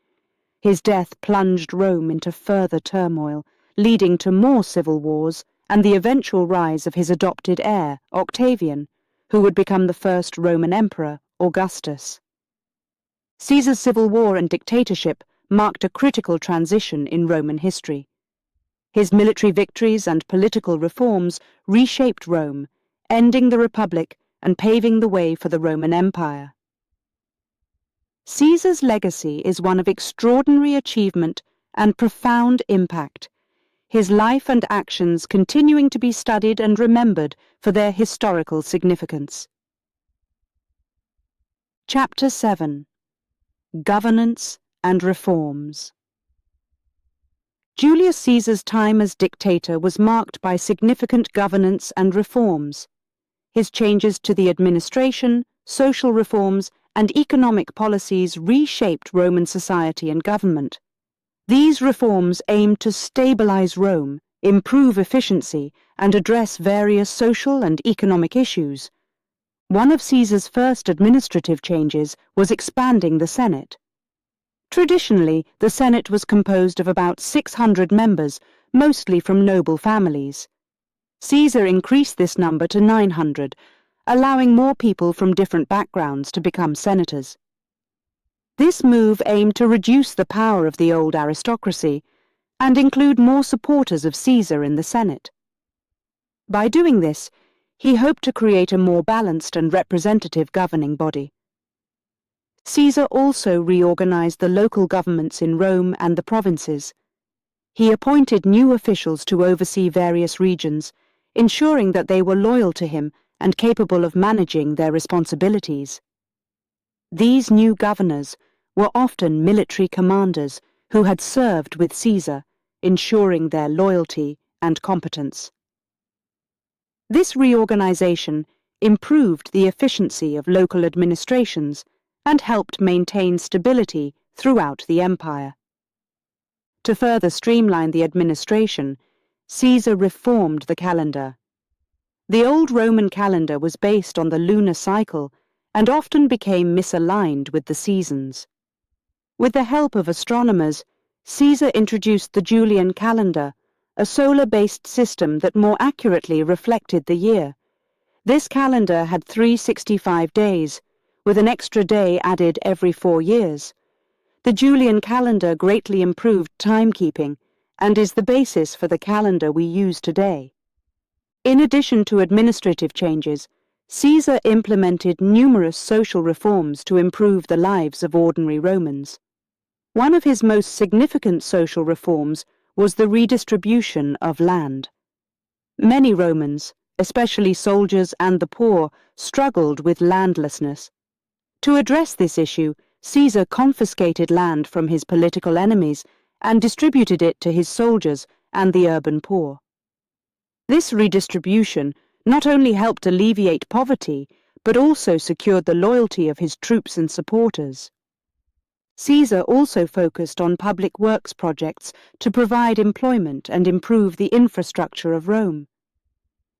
His death plunged Rome into further turmoil, leading to more civil wars and the eventual rise of his adopted heir, Octavian, who would become the first Roman emperor, Augustus. Caesar's civil war and dictatorship marked a critical transition in Roman history. His military victories and political reforms reshaped Rome, ending the Republic and paving the way for the Roman Empire. Caesar's legacy is one of extraordinary achievement and profound impact, his life and actions continuing to be studied and remembered for their historical significance. Chapter 7: Governance and Reforms. Julius Caesar's time as dictator was marked by significant governance and reforms. His changes to the administration, social reforms, and economic policies reshaped Roman society and government. These reforms aimed to stabilize Rome, improve efficiency, and address various social and economic issues. One of Caesar's first administrative changes was expanding the Senate. Traditionally, the Senate was composed of about 600 members, mostly from noble families. Caesar increased this number to 900, allowing more people from different backgrounds to become senators. This move aimed to reduce the power of the old aristocracy and include more supporters of Caesar in the Senate. By doing this, he hoped to create a more balanced and representative governing body. Caesar also reorganized the local governments in Rome and the provinces. He appointed new officials to oversee various regions, ensuring that they were loyal to him and capable of managing their responsibilities. These new governors were often military commanders who had served with Caesar, ensuring their loyalty and competence. This reorganization improved the efficiency of local administrations and helped maintain stability throughout the empire. To further streamline the administration, Caesar reformed the calendar. The old Roman calendar was based on the lunar cycle and often became misaligned with the seasons. With the help of astronomers, Caesar introduced the Julian calendar, a solar-based system that more accurately reflected the year. This calendar had 365 days, with an extra day added every 4 years. The Julian calendar greatly improved timekeeping and is the basis for the calendar we use today. In addition to administrative changes, Caesar implemented numerous social reforms to improve the lives of ordinary Romans. One of his most significant social reforms was the redistribution of land. Many Romans, especially soldiers and the poor, struggled with landlessness. To address this issue, Caesar confiscated land from his political enemies and distributed it to his soldiers and the urban poor. This redistribution not only helped alleviate poverty, but also secured the loyalty of his troops and supporters. Caesar also focused on public works projects to provide employment and improve the infrastructure of Rome.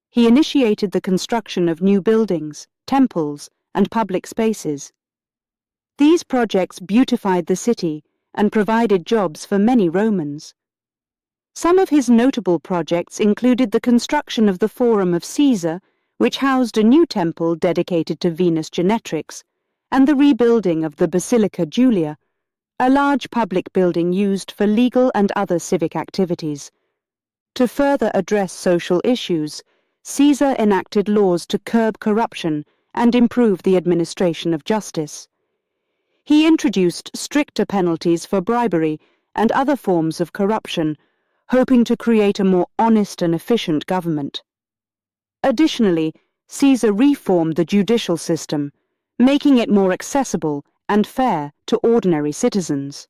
He initiated the construction of new buildings, temples, and public spaces. These projects beautified the city and provided jobs for many Romans. Some of his notable projects included the construction of the Forum of Caesar, which housed a new temple dedicated to Venus Genetrix, and the rebuilding of the Basilica Julia, a large public building used for legal and other civic activities. To further address social issues, Caesar enacted laws to curb corruption and improve the administration of justice. He introduced stricter penalties for bribery and other forms of corruption, hoping to create a more honest and efficient government. Additionally, Caesar reformed the judicial system, making it more accessible and fair to ordinary citizens.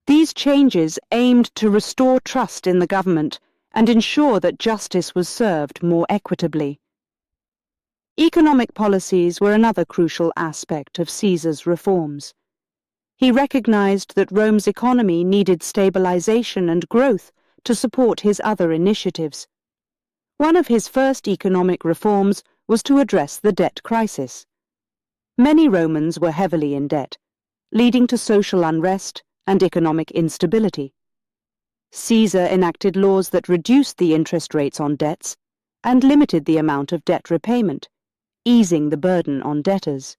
These changes aimed to restore trust in the government and ensure that justice was served more equitably. Economic policies were another crucial aspect of Caesar's reforms. He recognized that Rome's economy needed stabilization and growth to support his other initiatives. One of his first economic reforms was to address the debt crisis. Many Romans were heavily in debt, leading to social unrest and economic instability. Caesar enacted laws that reduced the interest rates on debts and limited the amount of debt repayment, easing the burden on debtors.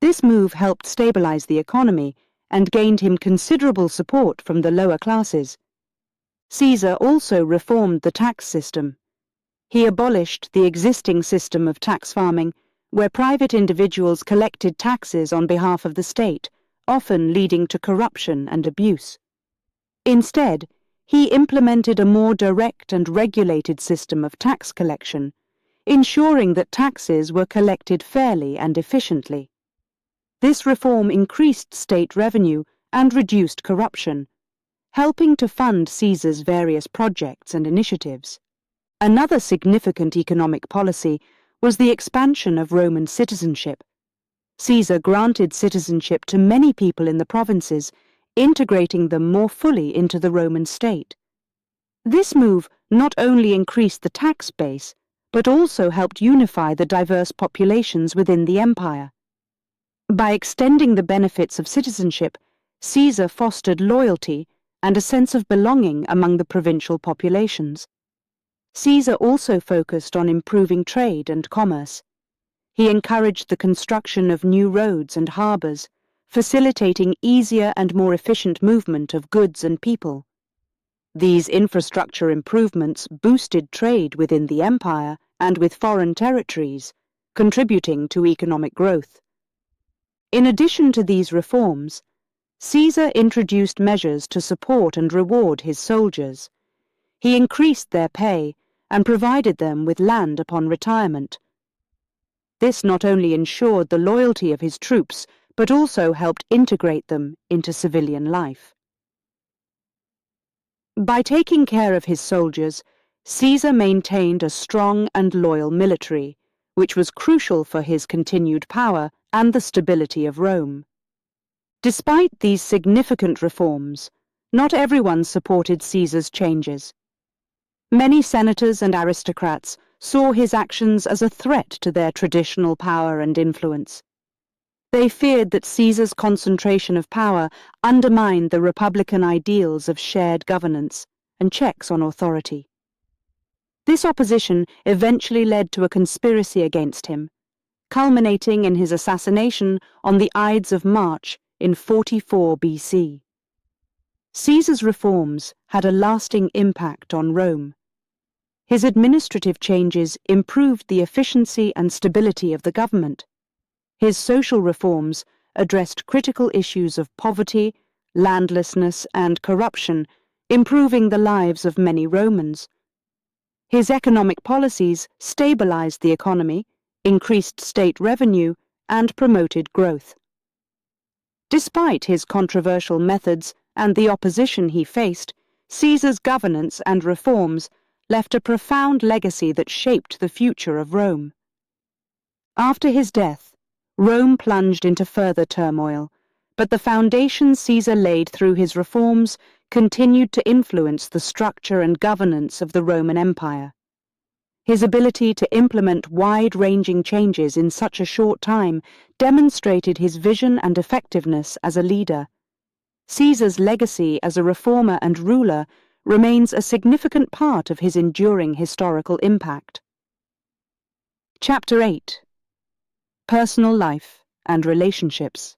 This move helped stabilize the economy and gained him considerable support from the lower classes. Caesar also reformed the tax system. He abolished the existing system of tax farming, where private individuals collected taxes on behalf of the state, often leading to corruption and abuse. Instead, he implemented a more direct and regulated system of tax collection, ensuring that taxes were collected fairly and efficiently. This reform increased state revenue and reduced corruption, helping to fund Caesar's various projects and initiatives. Another significant economic policy was the expansion of Roman citizenship. Caesar granted citizenship to many people in the provinces, integrating them more fully into the Roman state. This move not only increased the tax base, but also helped unify the diverse populations within the empire. By extending the benefits of citizenship, Caesar fostered loyalty and a sense of belonging among the provincial populations. Caesar also focused on improving trade and commerce. He encouraged the construction of new roads and harbours, facilitating easier and more efficient movement of goods and people. These infrastructure improvements boosted trade within the empire and with foreign territories, contributing to economic growth. In addition to these reforms, Caesar introduced measures to support and reward his soldiers. He increased their pay and provided them with land upon retirement. This not only ensured the loyalty of his troops, but also helped integrate them into civilian life. By taking care of his soldiers, Caesar maintained a strong and loyal military, which was crucial for his continued power and the stability of Rome. Despite these significant reforms, not everyone supported Caesar's changes. Many senators and aristocrats saw his actions as a threat to their traditional power and influence. They feared that Caesar's concentration of power undermined the republican ideals of shared governance and checks on authority. This opposition eventually led to a conspiracy against him, culminating in his assassination on the Ides of March in 44 BC. Caesar's reforms had a lasting impact on Rome. His administrative changes improved the efficiency and stability of the government. His social reforms addressed critical issues of poverty, landlessness, and corruption, improving the lives of many Romans. His economic policies stabilized the economy, increased state revenue, and promoted growth. Despite his controversial methods and the opposition he faced, Caesar's governance and reforms left a profound legacy that shaped the future of Rome. After his death, Rome plunged into further turmoil, but the foundation Caesar laid through his reforms continued to influence the structure and governance of the Roman Empire. His ability to implement wide-ranging changes in such a short time demonstrated his vision and effectiveness as a leader. Caesar's legacy as a reformer and ruler remains a significant part of his enduring historical impact. Chapter 8: Personal Life and Relationships.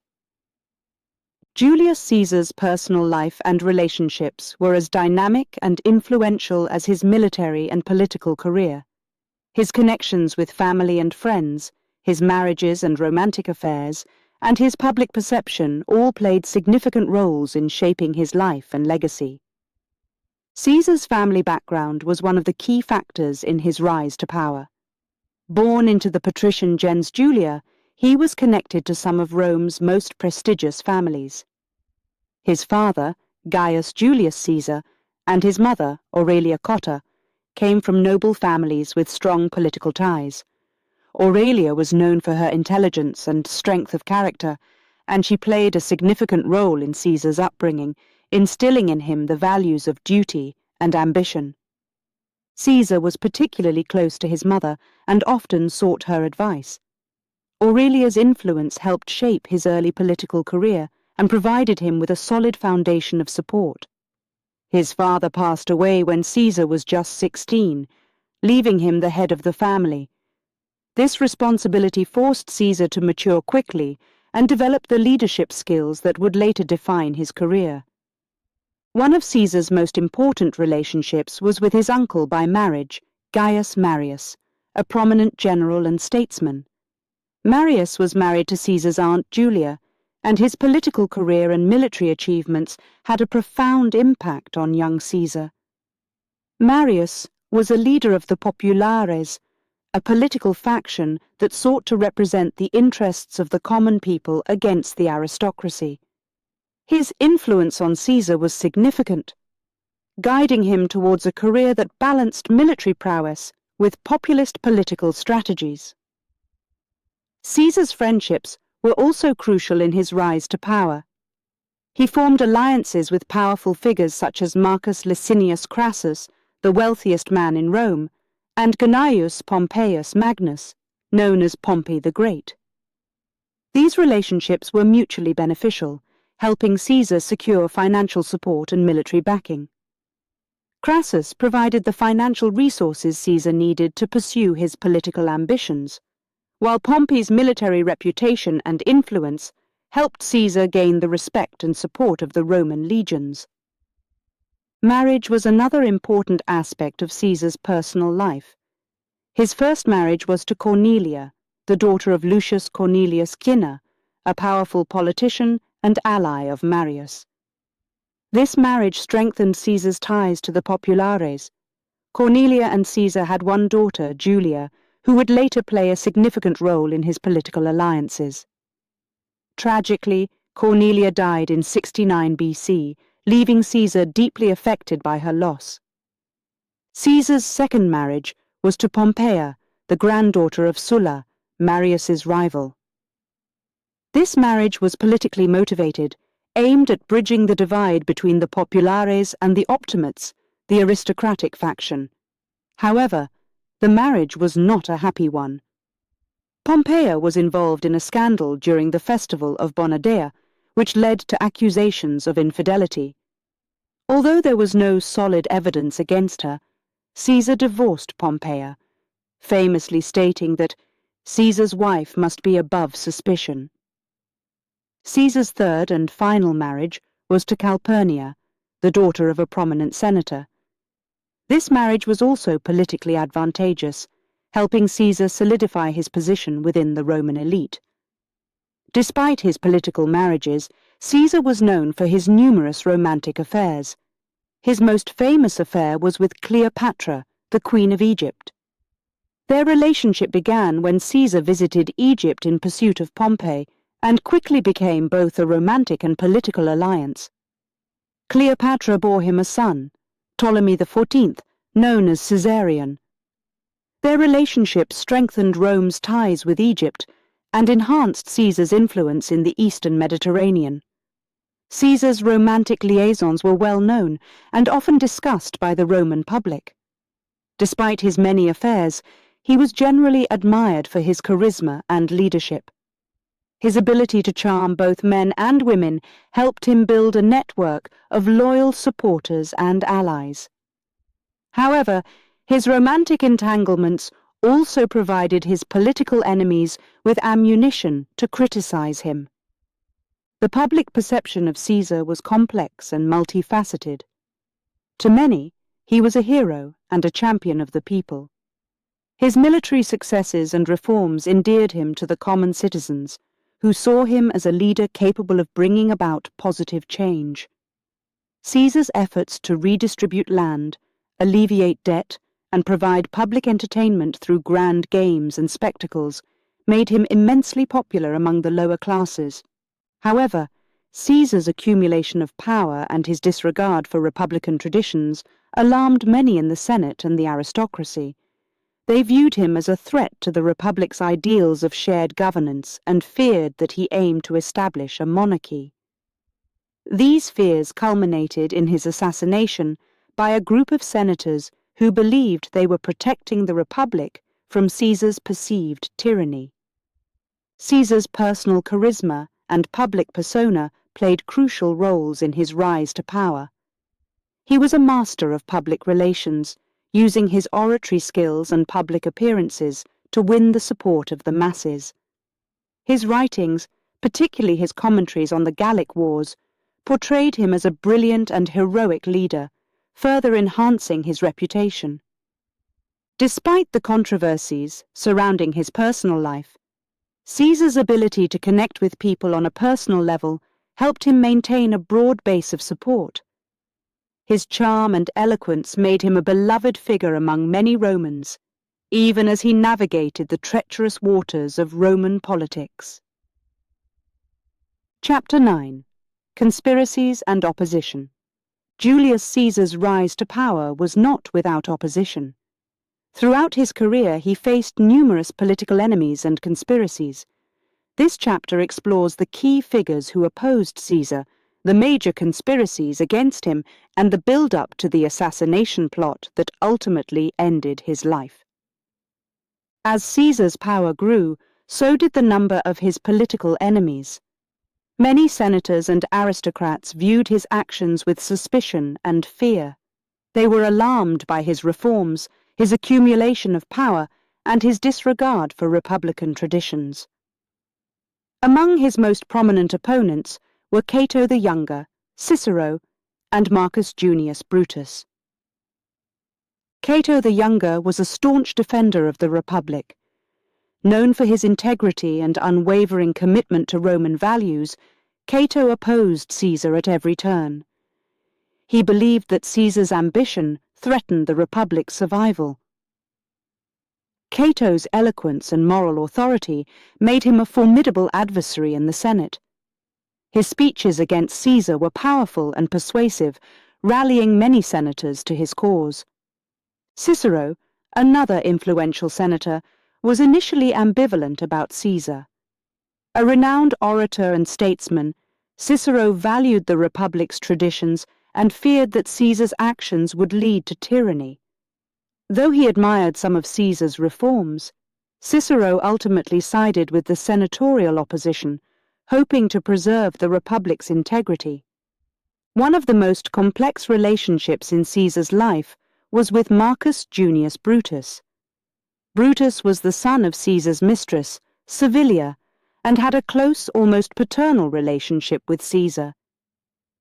Julius Caesar's personal life and relationships were as dynamic and influential as his military and political career. His connections with family and friends, his marriages and romantic affairs, and his public perception all played significant roles in shaping his life and legacy. Caesar's family background was one of the key factors in his rise to power. Born into the patrician gens Julia, he was connected to some of Rome's most prestigious families. His father, Gaius Julius Caesar, and his mother, Aurelia Cotta, came from noble families with strong political ties. Aurelia was known for her intelligence and strength of character, and she played a significant role in Caesar's upbringing, instilling in him the values of duty and ambition. Caesar was particularly close to his mother and often sought her advice. Aurelia's influence helped shape his early political career and provided him with a solid foundation of support. His father passed away when Caesar was just 16, leaving him the head of the family. This responsibility forced Caesar to mature quickly and develop the leadership skills that would later define his career. One of Caesar's most important relationships was with his uncle by marriage, Gaius Marius, a prominent general and statesman. Marius was married to Caesar's aunt Julia, and his political career and military achievements had a profound impact on young Caesar. Marius was a leader of the Populares, a political faction that sought to represent the interests of the common people against the aristocracy. His influence on Caesar was significant, guiding him towards a career that balanced military prowess with populist political strategies. Caesar's friendships were also crucial in his rise to power. He formed alliances with powerful figures such as Marcus Licinius Crassus, the wealthiest man in Rome, and Gnaeus Pompeius Magnus, known as Pompey the Great. These relationships were mutually beneficial, helping Caesar secure financial support and military backing. Crassus provided the financial resources Caesar needed to pursue his political ambitions, while Pompey's military reputation and influence helped Caesar gain the respect and support of the Roman legions. Marriage was another important aspect of Caesar's personal life. His first marriage was to Cornelia, the daughter of Lucius Cornelius Cinna, a powerful politician and ally of Marius. This marriage strengthened Caesar's ties to the Populares. Cornelia and Caesar had one daughter, Julia, who would later play a significant role in his political alliances. Tragically, Cornelia died in 69 BC, leaving Caesar deeply affected by her loss. Caesar's second marriage was to Pompeia, the granddaughter of Sulla, Marius's rival. This marriage was politically motivated, aimed at bridging the divide between the Populares and the Optimates, the aristocratic faction. However, the marriage was not a happy one. Pompeia was involved in a scandal during the festival of Bonadea, which led to accusations of infidelity. Although there was no solid evidence against her, Caesar divorced Pompeia, famously stating that Caesar's wife must be above suspicion. Caesar's third and final marriage was to Calpurnia, the daughter of a prominent senator. This marriage was also politically advantageous, helping Caesar solidify his position within the Roman elite. Despite his political marriages, Caesar was known for his numerous romantic affairs. His most famous affair was with Cleopatra, the Queen of Egypt. Their relationship began when Caesar visited Egypt in pursuit of Pompey, and quickly became both a romantic and political alliance. Cleopatra bore him a son, Ptolemy XIV, known as Caesarion. Their relationship strengthened Rome's ties with Egypt and enhanced Caesar's influence in the eastern Mediterranean. Caesar's romantic liaisons were well known and often discussed by the Roman public. Despite his many affairs, he was generally admired for his charisma and leadership. His ability to charm both men and women helped him build a network of loyal supporters and allies. However, his romantic entanglements also provided his political enemies with ammunition to criticize him. The public perception of Caesar was complex and multifaceted. To many, he was a hero and a champion of the people. His military successes and reforms endeared him to the common citizens, who saw him as a leader capable of bringing about positive change. Caesar's efforts to redistribute land, alleviate debt, and provide public entertainment through grand games and spectacles made him immensely popular among the lower classes. However, Caesar's accumulation of power and his disregard for republican traditions alarmed many in the Senate and the aristocracy. They viewed him as a threat to the Republic's ideals of shared governance and feared that he aimed to establish a monarchy. These fears culminated in his assassination by a group of senators who believed they were protecting the Republic from Caesar's perceived tyranny. Caesar's personal charisma and public persona played crucial roles in his rise to power. He was a master of public relations, using his oratory skills and public appearances to win the support of the masses. His writings, particularly his commentaries on the Gallic Wars, portrayed him as a brilliant and heroic leader, further enhancing his reputation. Despite the controversies surrounding his personal life, Caesar's ability to connect with people on a personal level helped him maintain a broad base of support. His charm and eloquence made him a beloved figure among many Romans, even as he navigated the treacherous waters of Roman politics. Chapter 9. Conspiracies and Opposition. Julius Caesar's rise to power was not without opposition. Throughout his career, he faced numerous political enemies and conspiracies. This chapter explores the key figures who opposed Caesar, the major conspiracies against him, and the build-up to the assassination plot that ultimately ended his life. As Caesar's power grew, so did the number of his political enemies. Many senators and aristocrats viewed his actions with suspicion and fear. They were alarmed by his reforms, his accumulation of power, and his disregard for republican traditions. Among his most prominent opponents were Cato the Younger, Cicero, and Marcus Junius Brutus. Cato the Younger was a staunch defender of the Republic. Known for his integrity and unwavering commitment to Roman values, Cato opposed Caesar at every turn. He believed that Caesar's ambition threatened the Republic's survival. Cato's eloquence and moral authority made him a formidable adversary in the Senate. His speeches against Caesar were powerful and persuasive, rallying many senators to his cause. Cicero, another influential senator, was initially ambivalent about Caesar. A renowned orator and statesman, Cicero valued the Republic's traditions and feared that Caesar's actions would lead to tyranny. Though he admired some of Caesar's reforms, Cicero ultimately sided with the senatorial opposition, hoping to preserve the Republic's integrity. One of the most complex relationships in Caesar's life was with Marcus Junius Brutus. Brutus was the son of Caesar's mistress, Servilia, and had a close, almost paternal relationship with Caesar.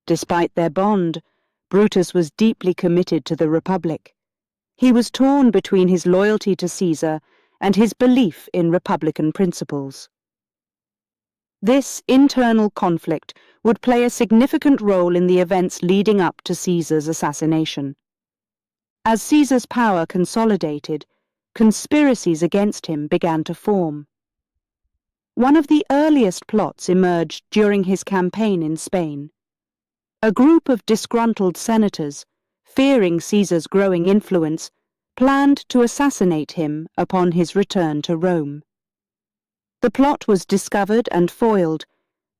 Despite their bond, Brutus was deeply committed to the Republic. He was torn between his loyalty to Caesar and his belief in republican principles. This internal conflict would play a significant role in the events leading up to Caesar's assassination. As Caesar's power consolidated, conspiracies against him began to form. One of the earliest plots emerged during his campaign in Spain. A group of disgruntled senators, fearing Caesar's growing influence, planned to assassinate him upon his return to Rome. The plot was discovered and foiled,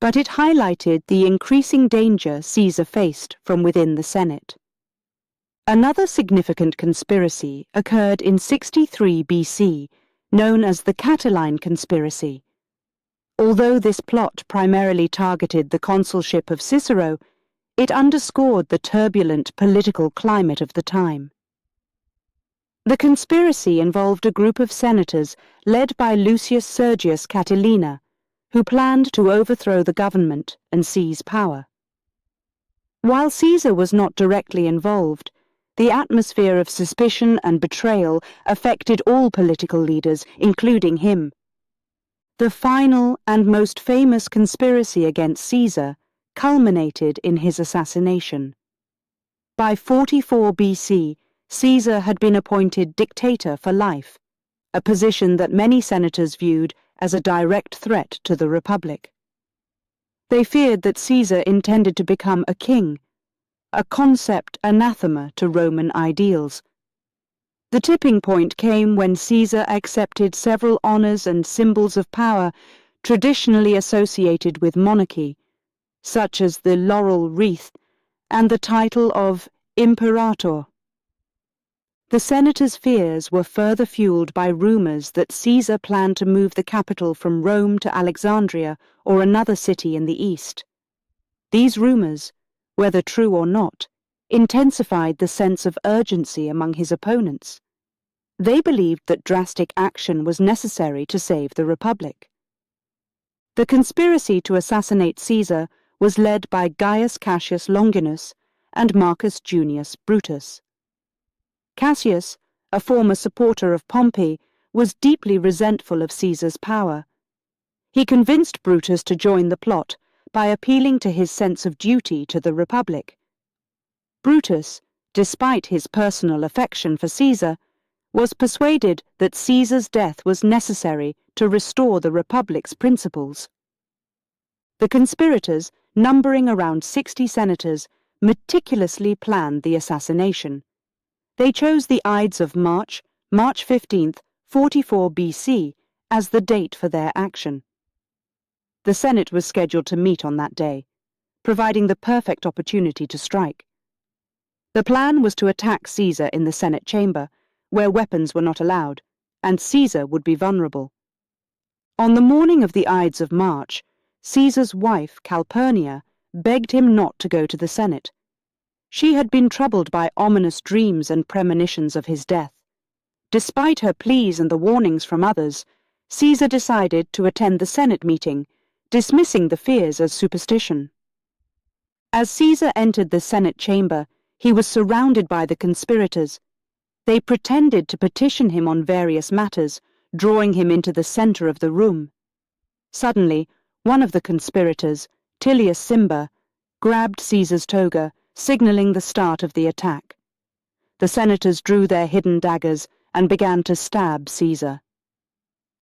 but it highlighted the increasing danger Caesar faced from within the Senate. Another significant conspiracy occurred in 63 BC, known as the Catiline Conspiracy. Although this plot primarily targeted the consulship of Cicero, it underscored the turbulent political climate of the time. The conspiracy involved a group of senators led by Lucius Sergius Catilina, who planned to overthrow the government and seize power. While Caesar was not directly involved, The atmosphere of suspicion and betrayal affected all political leaders, including him. The final and most famous conspiracy against Caesar culminated in his assassination. By 44 BC, Caesar had been appointed dictator for life, a position that many senators viewed as a direct threat to the Republic. They feared that Caesar intended to become a king, a concept anathema to Roman ideals. The tipping point came when Caesar accepted several honors and symbols of power traditionally associated with monarchy, such as the laurel wreath and the title of Imperator. The senators' fears were further fueled by rumors that Caesar planned to move the capital from Rome to Alexandria or another city in the east. These rumors, whether true or not, intensified the sense of urgency among his opponents. They believed that drastic action was necessary to save the Republic. The conspiracy to assassinate Caesar was led by Gaius Cassius Longinus and Marcus Junius Brutus. Cassius, a former supporter of Pompey, was deeply resentful of Caesar's power. He convinced Brutus to join the plot by appealing to his sense of duty to the Republic. Brutus, despite his personal affection for Caesar, was persuaded that Caesar's death was necessary to restore the Republic's principles. The conspirators, numbering around 60 senators, meticulously planned the assassination. They chose the Ides of March, March 15th, 44 BC, as the date for their action. The Senate was scheduled to meet on that day, providing the perfect opportunity to strike. The plan was to attack Caesar in the Senate chamber, where weapons were not allowed, and Caesar would be vulnerable. On the morning of the Ides of March, Caesar's wife, Calpurnia, begged him not to go to the Senate. She had been troubled by ominous dreams and premonitions of his death. Despite her pleas and the warnings from others, Caesar decided to attend the Senate meeting, dismissing the fears as superstition. As Caesar entered the Senate chamber, he was surrounded by the conspirators. They pretended to petition him on various matters, drawing him into the center of the room. Suddenly, one of the conspirators, Tillius Cimber, grabbed Caesar's toga, signaling the start of the attack. The senators drew their hidden daggers and began to stab Caesar.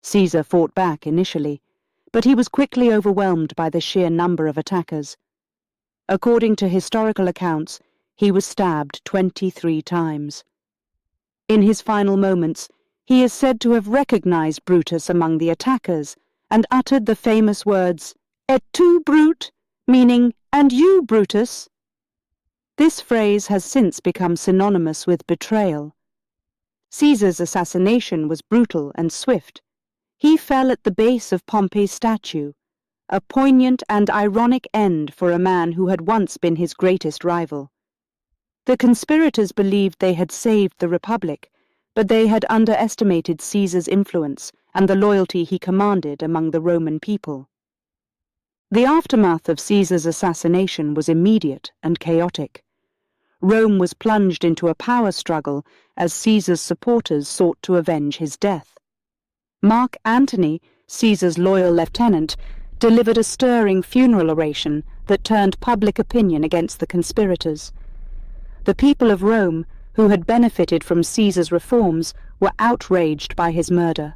Caesar fought back initially, but he was quickly overwhelmed by the sheer number of attackers. According to historical accounts, he was stabbed 23 times. In his final moments, he is said to have recognized Brutus among the attackers and uttered the famous words, "Et tu, Brute?" meaning, "And you, Brutus?" This phrase has since become synonymous with betrayal. Caesar's assassination was brutal and swift. He fell at the base of Pompey's statue, a poignant and ironic end for a man who had once been his greatest rival. The conspirators believed they had saved the Republic, but they had underestimated Caesar's influence and the loyalty he commanded among the Roman people. The aftermath of Caesar's assassination was immediate and chaotic. Rome was plunged into a power struggle as Caesar's supporters sought to avenge his death. Mark Antony, Caesar's loyal lieutenant, delivered a stirring funeral oration that turned public opinion against the conspirators. The people of Rome, who had benefited from Caesar's reforms, were outraged by his murder.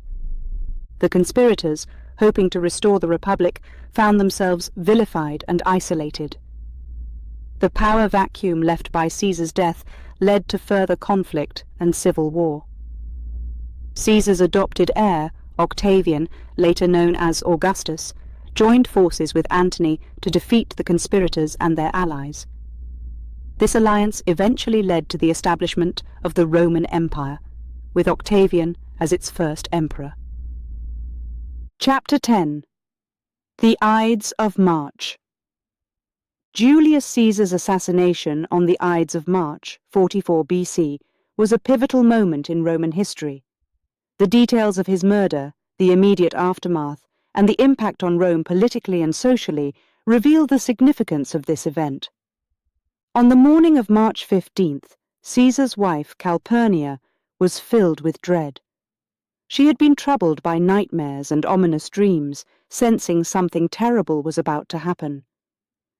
The conspirators, hoping to restore the Republic, found themselves vilified and isolated. The power vacuum left by Caesar's death led to further conflict and civil war. Caesar's adopted heir, Octavian, later known as Augustus, joined forces with Antony to defeat the conspirators and their allies. This alliance eventually led to the establishment of the Roman Empire, with Octavian as its first emperor. Chapter 10. The Ides of March. Julius Caesar's assassination on the Ides of March, 44 BC, was a pivotal moment in Roman history. The details of his murder, the immediate aftermath, and the impact on Rome politically and socially reveal the significance of this event. On the morning of March 15th, Caesar's wife, Calpurnia, was filled with dread. She had been troubled by nightmares and ominous dreams, sensing something terrible was about to happen.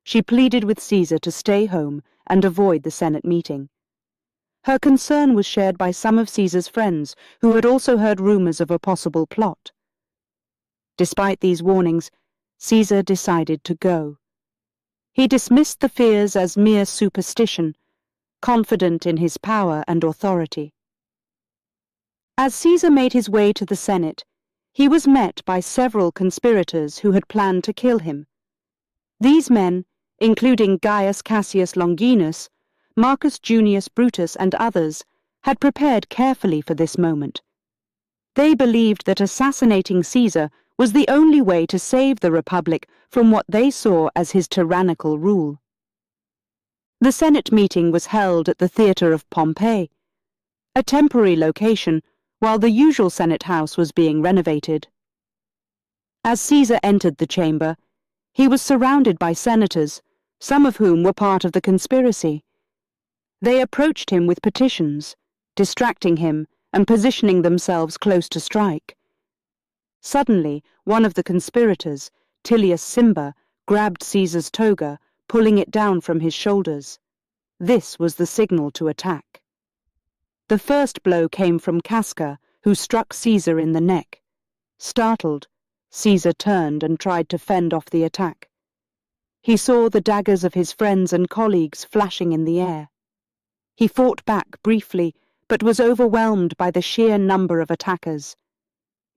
She pleaded with Caesar to stay home and avoid the Senate meeting. Her concern was shared by some of Caesar's friends, who had also heard rumors of a possible plot. Despite these warnings, Caesar decided to go. He dismissed the fears as mere superstition, confident in his power and authority. As Caesar made his way to the Senate, he was met by several conspirators who had planned to kill him. These men, including Gaius Cassius Longinus, Marcus Junius Brutus, and others, had prepared carefully for this moment. They believed that assassinating Caesar was the only way to save the Republic from what they saw as his tyrannical rule. The Senate meeting was held at the Theatre of Pompey, a temporary location while the usual Senate house was being renovated. As Caesar entered the chamber, he was surrounded by senators, some of whom were part of the conspiracy. They approached him with petitions, distracting him and positioning themselves close to strike. Suddenly, one of the conspirators, Tillius Cimber, grabbed Caesar's toga, pulling it down from his shoulders. This was the signal to attack. The first blow came from Casca, who struck Caesar in the neck. Startled, Caesar turned and tried to fend off the attack. He saw the daggers of his friends and colleagues flashing in the air. He fought back briefly, but was overwhelmed by the sheer number of attackers.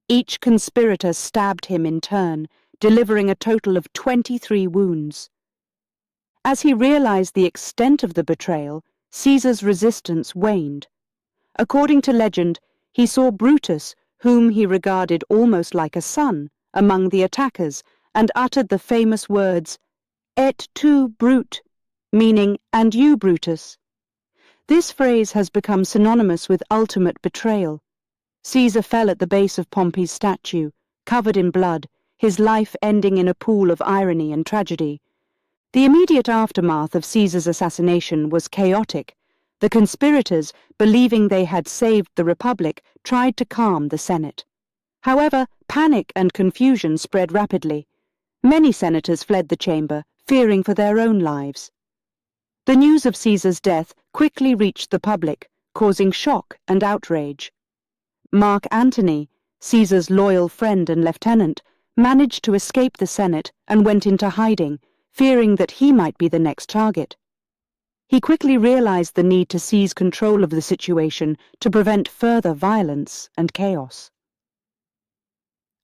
Each conspirator stabbed him in turn, delivering a total of 23 wounds. As he realized the extent of the betrayal, Caesar's resistance waned. According to legend, he saw Brutus, whom he regarded almost like a son, among the attackers, and uttered the famous words, "Et tu, Brute," meaning, "And you, Brutus." This phrase has become synonymous with ultimate betrayal. Caesar fell at the base of Pompey's statue, covered in blood, his life ending in a pool of irony and tragedy. The immediate aftermath of Caesar's assassination was chaotic. The conspirators, believing they had saved the Republic, tried to calm the Senate. However, panic and confusion spread rapidly. Many senators fled the chamber, fearing for their own lives. The news of Caesar's death quickly reached the public, causing shock and outrage. Mark Antony, Caesar's loyal friend and lieutenant, managed to escape the Senate and went into hiding, fearing that he might be the next target. He quickly realized the need to seize control of the situation to prevent further violence and chaos.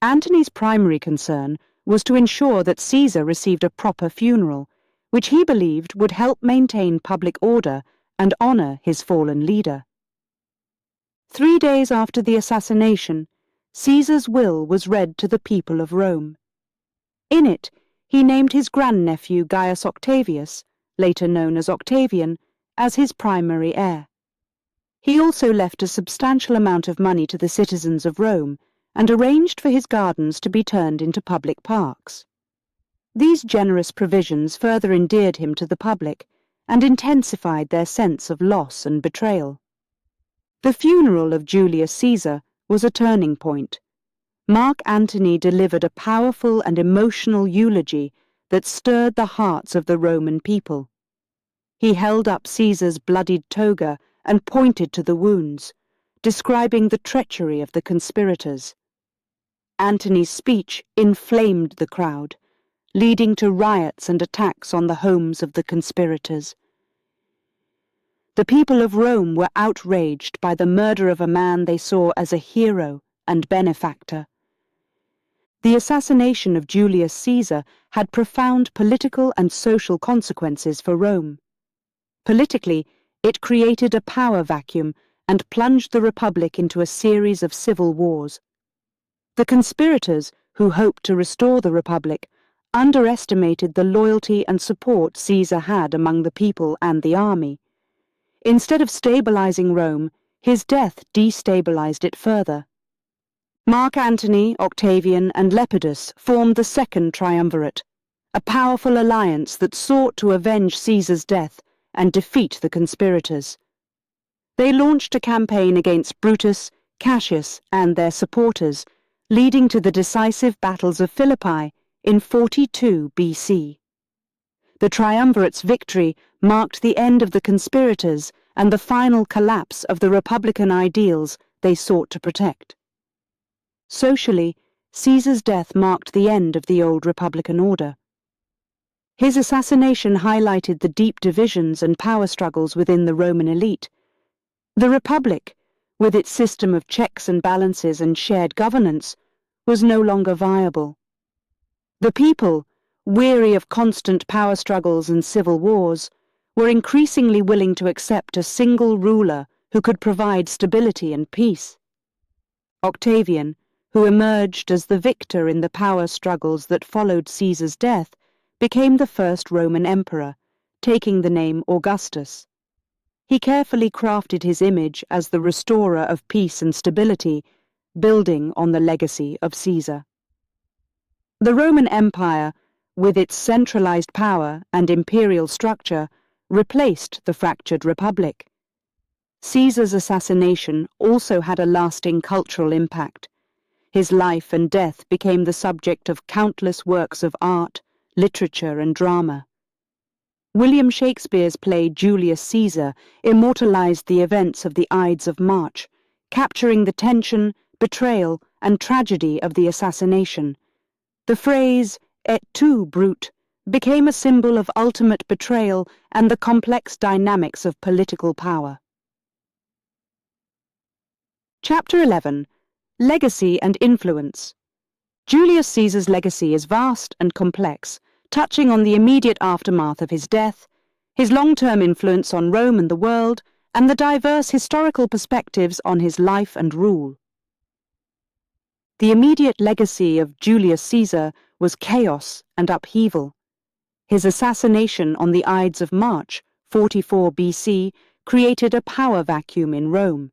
Antony's primary concern was to ensure that Caesar received a proper funeral, which he believed would help maintain public order and honor his fallen leader. 3 days after the assassination, Caesar's will was read to the people of Rome. In it, he named his grandnephew Gaius Octavius, later known as Octavian, as his primary heir. He also left a substantial amount of money to the citizens of Rome and arranged for his gardens to be turned into public parks. These generous provisions further endeared him to the public and intensified their sense of loss and betrayal. The funeral of Julius Caesar was a turning point. Mark Antony delivered a powerful and emotional eulogy that stirred the hearts of the Roman people. He held up Caesar's bloodied toga and pointed to the wounds, describing the treachery of the conspirators. Antony's speech inflamed the crowd, leading to riots and attacks on the homes of the conspirators. The people of Rome were outraged by the murder of a man they saw as a hero and benefactor. The assassination of Julius Caesar had profound political and social consequences for Rome. Politically, it created a power vacuum and plunged the Republic into a series of civil wars. The conspirators, who hoped to restore the Republic, underestimated the loyalty and support Caesar had among the people and the army. Instead of stabilizing Rome, his death destabilized it further. Mark Antony, Octavian, and Lepidus formed the Second Triumvirate, a powerful alliance that sought to avenge Caesar's death and defeat the conspirators. They launched a campaign against Brutus, Cassius, and their supporters, leading to the decisive battles of Philippi in 42 BC. The triumvirate's victory marked the end of the conspirators and the final collapse of the republican ideals they sought to protect. Socially, Caesar's death marked the end of the old republican order. His assassination highlighted the deep divisions and power struggles within the Roman elite. The Republic, with its system of checks and balances and shared governance, was no longer viable. The people, weary of constant power struggles and civil wars, were increasingly willing to accept a single ruler who could provide stability and peace. Octavian, who emerged as the victor in the power struggles that followed Caesar's death, became the first Roman emperor, taking the name Augustus. He carefully crafted his image as the restorer of peace and stability, building on the legacy of Caesar. The Roman Empire, with its centralized power and imperial structure, replaced the fractured republic. Caesar's assassination also had a lasting cultural impact. His life and death became the subject of countless works of art, literature, and drama. William Shakespeare's play Julius Caesar immortalized the events of the Ides of March, capturing the tension, betrayal, and tragedy of the assassination. The phrase, "Et tu, Brute," became a symbol of ultimate betrayal and the complex dynamics of political power. Chapter 11. Legacy and Influence. Julius Caesar's legacy is vast and complex, touching on the immediate aftermath of his death, his long-term influence on Rome and the world, and the diverse historical perspectives on his life and rule. The immediate legacy of Julius Caesar was chaos and upheaval. His assassination on the Ides of March, 44 BC, created a power vacuum in Rome.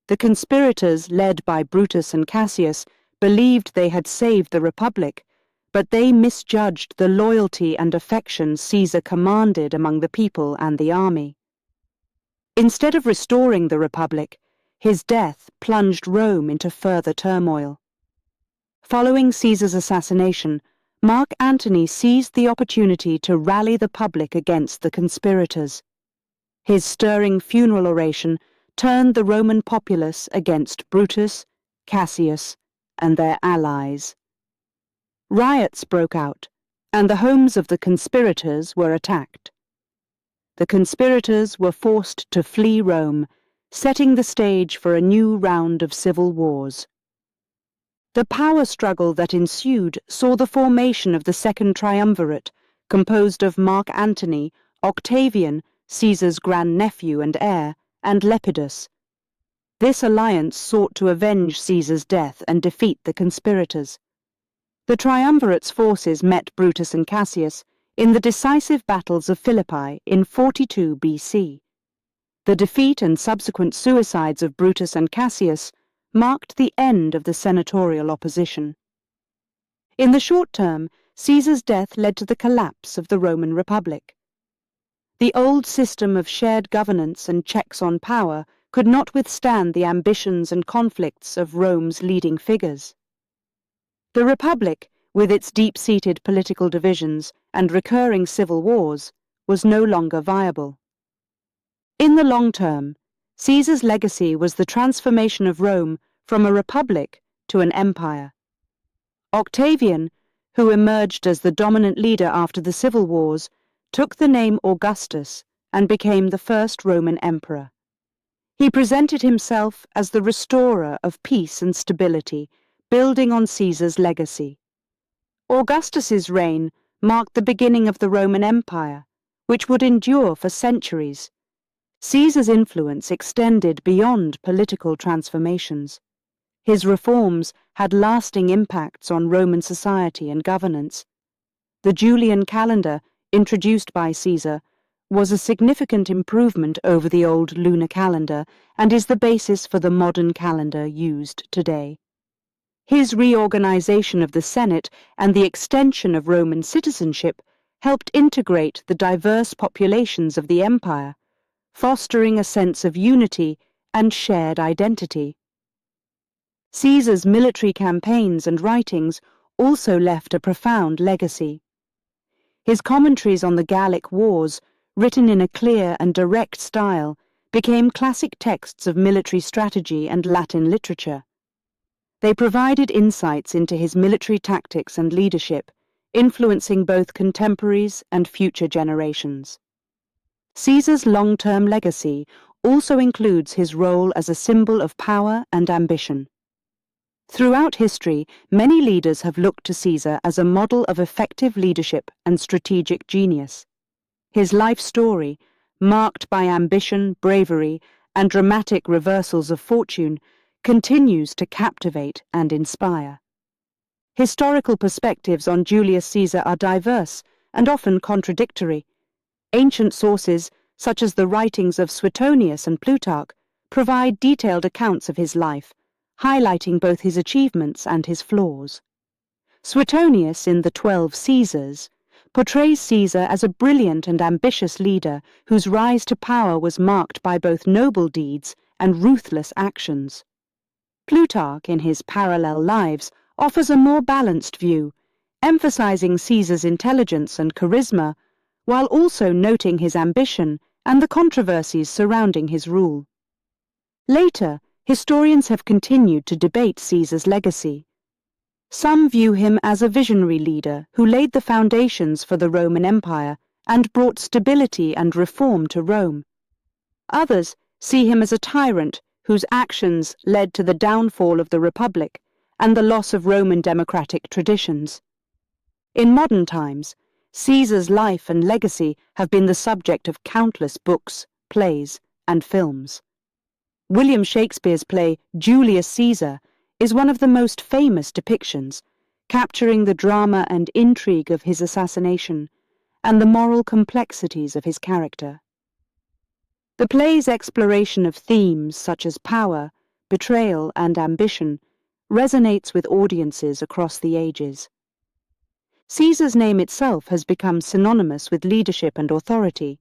The conspirators, led by Brutus and Cassius, believed they had saved the Republic, but they misjudged the loyalty and affection Caesar commanded among the people and the army. Instead of restoring the Republic, his death plunged Rome into further turmoil. Following Caesar's assassination, Mark Antony seized the opportunity to rally the public against the conspirators. His stirring funeral oration turned the Roman populace against Brutus, Cassius, and their allies. Riots broke out, and the homes of the conspirators were attacked. The conspirators were forced to flee Rome, setting the stage for a new round of civil wars. The power struggle that ensued saw the formation of the Second Triumvirate, composed of Mark Antony, Octavian, Caesar's grandnephew and heir, and Lepidus. This alliance sought to avenge Caesar's death and defeat the conspirators. The Triumvirate's forces met Brutus and Cassius in the decisive battles of Philippi in 42 BC. The defeat and subsequent suicides of Brutus and Cassius marked the end of the senatorial opposition. In the short term, Caesar's death led to the collapse of the Roman Republic. The old system of shared governance and checks on power could not withstand the ambitions and conflicts of Rome's leading figures. The Republic, with its deep-seated political divisions and recurring civil wars, was no longer viable. In the long term, Caesar's legacy was the transformation of Rome from a republic to an empire. Octavian, who emerged as the dominant leader after the civil wars, took the name Augustus and became the first Roman emperor. He presented himself as the restorer of peace and stability, building on Caesar's legacy. Augustus's reign marked the beginning of the Roman Empire, which would endure for centuries. Caesar's influence extended beyond political transformations. His reforms had lasting impacts on Roman society and governance. The Julian calendar, introduced by Caesar, was a significant improvement over the old lunar calendar and is the basis for the modern calendar used today. His reorganization of the Senate and the extension of Roman citizenship helped integrate the diverse populations of the empire, fostering a sense of unity and shared identity. Caesar's military campaigns and writings also left a profound legacy. His commentaries on the Gallic Wars, written in a clear and direct style, became classic texts of military strategy and Latin literature. They provided insights into his military tactics and leadership, influencing both contemporaries and future generations. Caesar's long-term legacy also includes his role as a symbol of power and ambition. Throughout history, many leaders have looked to Caesar as a model of effective leadership and strategic genius. His life story, marked by ambition, bravery, and dramatic reversals of fortune, continues to captivate and inspire. Historical perspectives on Julius Caesar are diverse and often contradictory. Ancient sources, such as the writings of Suetonius and Plutarch, provide detailed accounts of his life, highlighting both his achievements and his flaws. Suetonius, in the 12 Caesars, portrays Caesar as a brilliant and ambitious leader whose rise to power was marked by both noble deeds and ruthless actions. Plutarch, in his Parallel Lives, offers a more balanced view, emphasizing Caesar's intelligence and charisma, while also noting his ambition and the controversies surrounding his rule. Later, historians have continued to debate Caesar's legacy. Some view him as a visionary leader who laid the foundations for the Roman Empire and brought stability and reform to Rome. Others see him as a tyrant whose actions led to the downfall of the Republic and the loss of Roman democratic traditions. In modern times, Caesar's life and legacy have been the subject of countless books, plays, and films. William Shakespeare's play Julius Caesar is one of the most famous depictions, capturing the drama and intrigue of his assassination and the moral complexities of his character. The play's exploration of themes such as power, betrayal, and ambition resonates with audiences across the ages. Caesar's name itself has become synonymous with leadership and authority.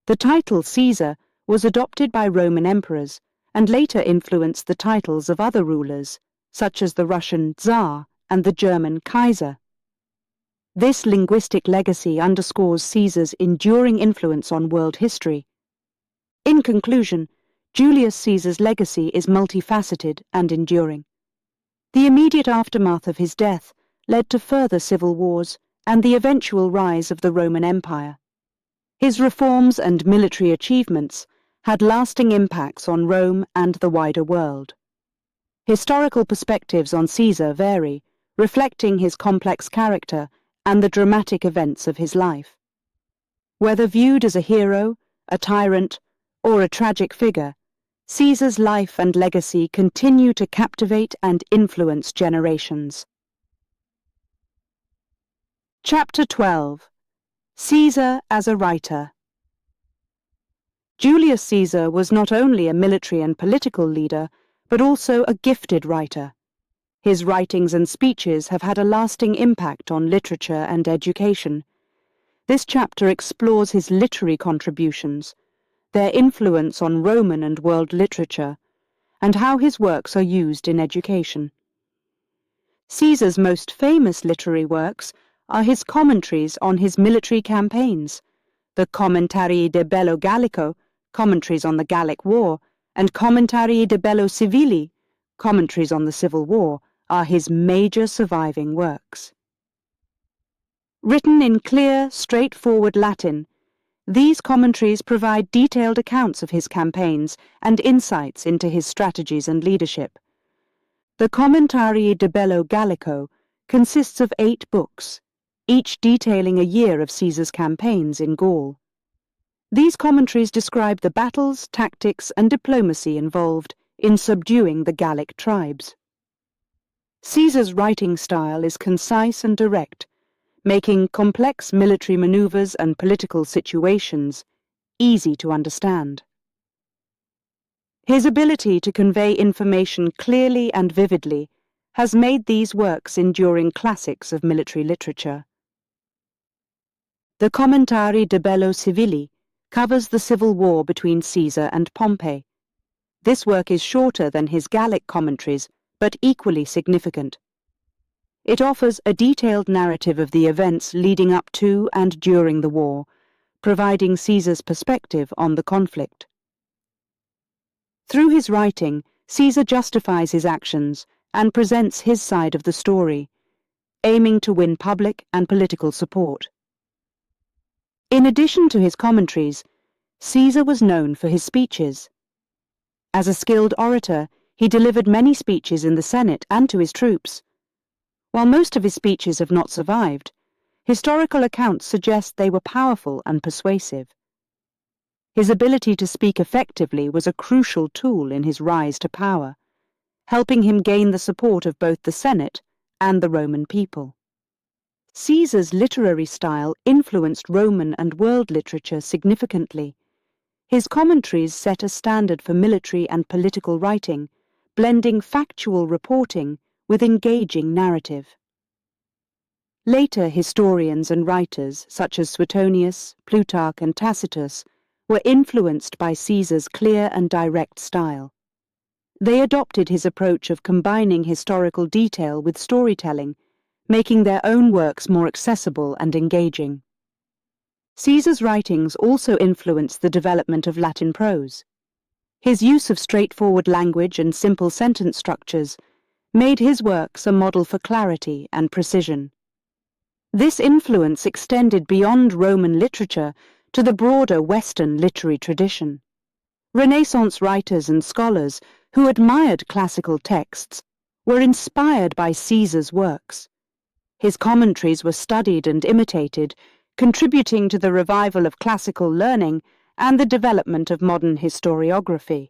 The title Caesar was adopted by Roman emperors and later influenced the titles of other rulers, such as the Russian Tsar and the German Kaiser. This linguistic legacy underscores Caesar's enduring influence on world history. In conclusion, Julius Caesar's legacy is multifaceted and enduring. The immediate aftermath of his death led to further civil wars and the eventual rise of the Roman Empire. His reforms and military achievements had lasting impacts on Rome and the wider world. Historical perspectives on Caesar vary, reflecting his complex character and the dramatic events of his life. Whether viewed as a hero, a tyrant, or a tragic figure, Caesar's life and legacy continue to captivate and influence generations. Chapter 12. Caesar as a Writer. Julius Caesar was not only a military and political leader, but also a gifted writer. His writings and speeches have had a lasting impact on literature and education. This chapter explores his literary contributions, their influence on Roman and world literature, and how his works are used in education. Caesar's most famous literary works are his commentaries on his military campaigns, the Commentarii de Bello Gallico, commentaries on the Gallic War, and Commentarii de Bello Civili, commentaries on the Civil War, are his major surviving works. Written in clear, straightforward Latin, these commentaries provide detailed accounts of his campaigns and insights into his strategies and leadership. The Commentarii de Bello Gallico consists of 8 books, each detailing a year of Caesar's campaigns in Gaul. These commentaries describe the battles, tactics, and diplomacy involved in subduing the Gallic tribes. Caesar's writing style is concise and direct, making complex military maneuvers and political situations easy to understand. His ability to convey information clearly and vividly has made these works enduring classics of military literature. The Commentarii de Bello Civili covers the civil war between Caesar and Pompey. This work is shorter than his Gallic commentaries, but equally significant. It offers a detailed narrative of the events leading up to and during the war, providing Caesar's perspective on the conflict. Through his writing, Caesar justifies his actions and presents his side of the story, aiming to win public and political support. In addition to his commentaries, Caesar was known for his speeches. As a skilled orator, he delivered many speeches in the Senate and to his troops. While most of his speeches have not survived, historical accounts suggest they were powerful and persuasive. His ability to speak effectively was a crucial tool in his rise to power, helping him gain the support of both the Senate and the Roman people. Caesar's literary style influenced Roman and world literature significantly. His commentaries set a standard for military and political writing, blending factual reporting with engaging narrative. Later historians and writers, such as Suetonius, Plutarch, and Tacitus, were influenced by Caesar's clear and direct style. They adopted his approach of combining historical detail with storytelling, making their own works more accessible and engaging. Caesar's writings also influenced the development of Latin prose. His use of straightforward language and simple sentence structures made his works a model for clarity and precision. This influence extended beyond Roman literature to the broader Western literary tradition. Renaissance writers and scholars who admired classical texts were inspired by Caesar's works. His commentaries were studied and imitated, contributing to the revival of classical learning and the development of modern historiography.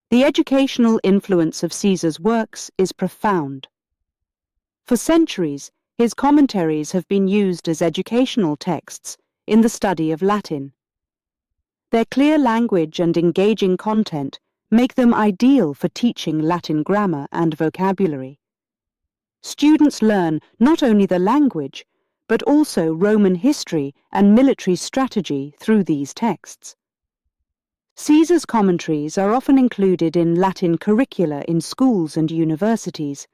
The educational influence of Caesar's works is profound. For centuries, his commentaries have been used as educational texts in the study of Latin. Their clear language and engaging content make them ideal for teaching Latin grammar and vocabulary. Students learn not only the language, but also Roman history and military strategy through these texts. Caesar's commentaries are often included in Latin curricula in schools and universities.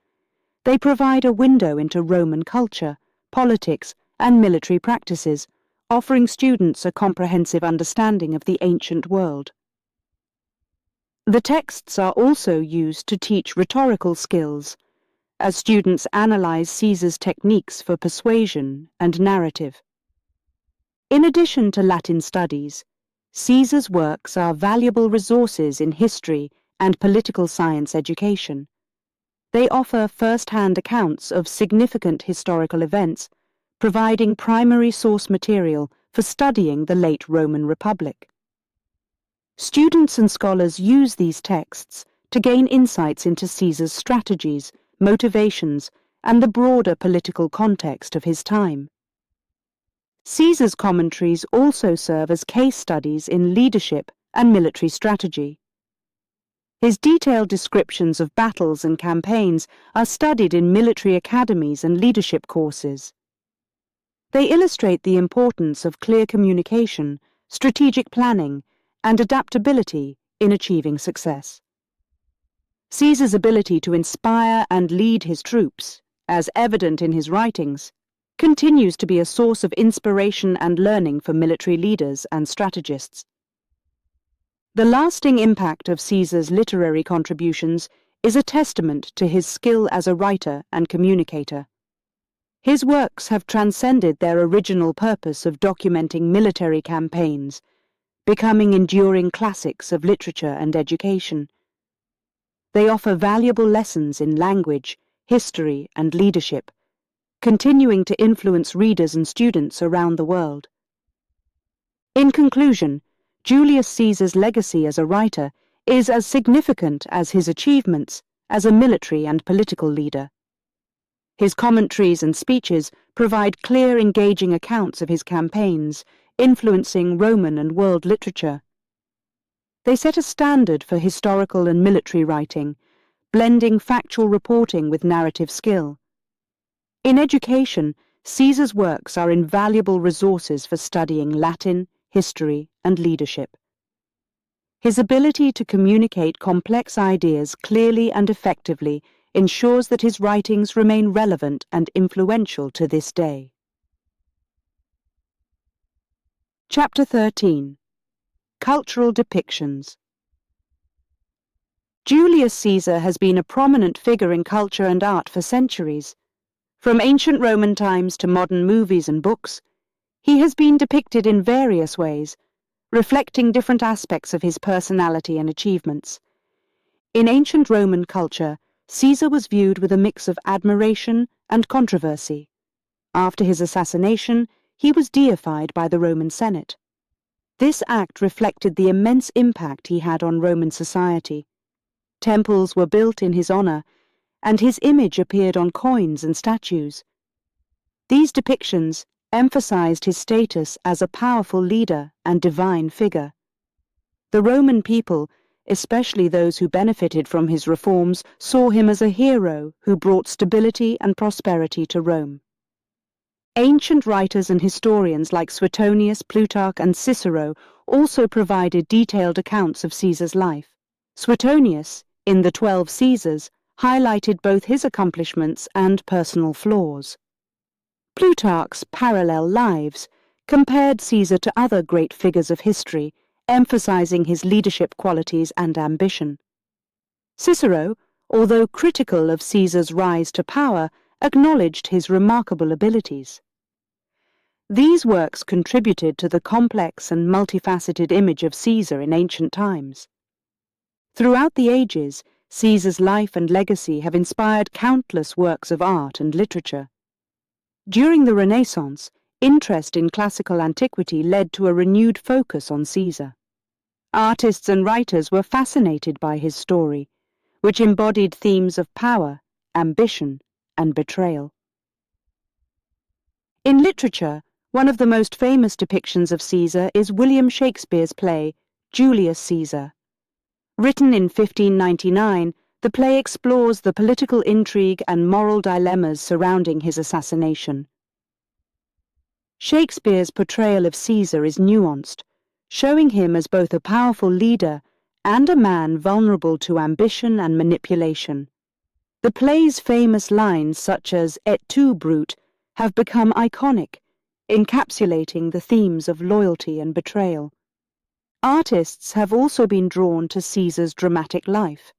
They provide a window into Roman culture, politics, and military practices, offering students a comprehensive understanding of the ancient world. The texts are also used to teach rhetorical skills, as students analyze Caesar's techniques for persuasion and narrative. In addition to Latin studies, Caesar's works are valuable resources in history and political science education. They offer first-hand accounts of significant historical events, providing primary source material for studying the late Roman Republic. Students and scholars use these texts to gain insights into Caesar's strategies, motivations, and the broader political context of his time. Caesar's commentaries also serve as case studies in leadership and military strategy. His detailed descriptions of battles and campaigns are studied in military academies and leadership courses. They illustrate the importance of clear communication, strategic planning, and adaptability in achieving success. Caesar's ability to inspire and lead his troops, as evident in his writings, continues to be a source of inspiration and learning for military leaders and strategists. The lasting impact of Caesar's literary contributions is a testament to his skill as a writer and communicator. His works have transcended their original purpose of documenting military campaigns, becoming enduring classics of literature and education. They offer valuable lessons in language, history, and leadership, continuing to influence readers and students around the world. In conclusion, Julius Caesar's legacy as a writer is as significant as his achievements as a military and political leader. His commentaries and speeches provide clear, engaging accounts of his campaigns, influencing Roman and world literature. They set a standard for historical and military writing, blending factual reporting with narrative skill. In education, Caesar's works are invaluable resources for studying Latin, history, and leadership. His ability to communicate complex ideas clearly and effectively ensures that his writings remain relevant and influential to this day. Chapter 13. Cultural Depictions. Julius Caesar has been a prominent figure in culture and art for centuries. From ancient Roman times to modern movies and books, he has been depicted in various ways, reflecting different aspects of his personality and achievements. In ancient Roman culture, Caesar was viewed with a mix of admiration and controversy. After his assassination, he was deified by the Roman Senate. This act reflected the immense impact he had on Roman society. Temples were built in his honor, and his image appeared on coins and statues. These depictions emphasized his status as a powerful leader and divine figure. The Roman people, especially those who benefited from his reforms, saw him as a hero who brought stability and prosperity to Rome. Ancient writers and historians like Suetonius, Plutarch, and Cicero also provided detailed accounts of Caesar's life. Suetonius, in the 12 Caesars, highlighted both his accomplishments and personal flaws. Plutarch's Parallel Lives compared Caesar to other great figures of history, emphasizing his leadership qualities and ambition. Cicero, although critical of Caesar's rise to power, acknowledged his remarkable abilities. These works contributed to the complex and multifaceted image of Caesar in ancient times. Throughout the ages, Caesar's life and legacy have inspired countless works of art and literature. During the Renaissance, interest in classical antiquity led to a renewed focus on Caesar. Artists and writers were fascinated by his story, which embodied themes of power, ambition, and betrayal. In literature, one of the most famous depictions of Caesar is William Shakespeare's play, Julius Caesar. Written in 1599, the play explores the political intrigue and moral dilemmas surrounding his assassination. Shakespeare's portrayal of Caesar is nuanced, showing him as both a powerful leader and a man vulnerable to ambition and manipulation. The play's famous lines such as "Et tu, Brute," have become iconic, encapsulating the themes of loyalty and betrayal. Artists have also been drawn to Caesar's dramatic life.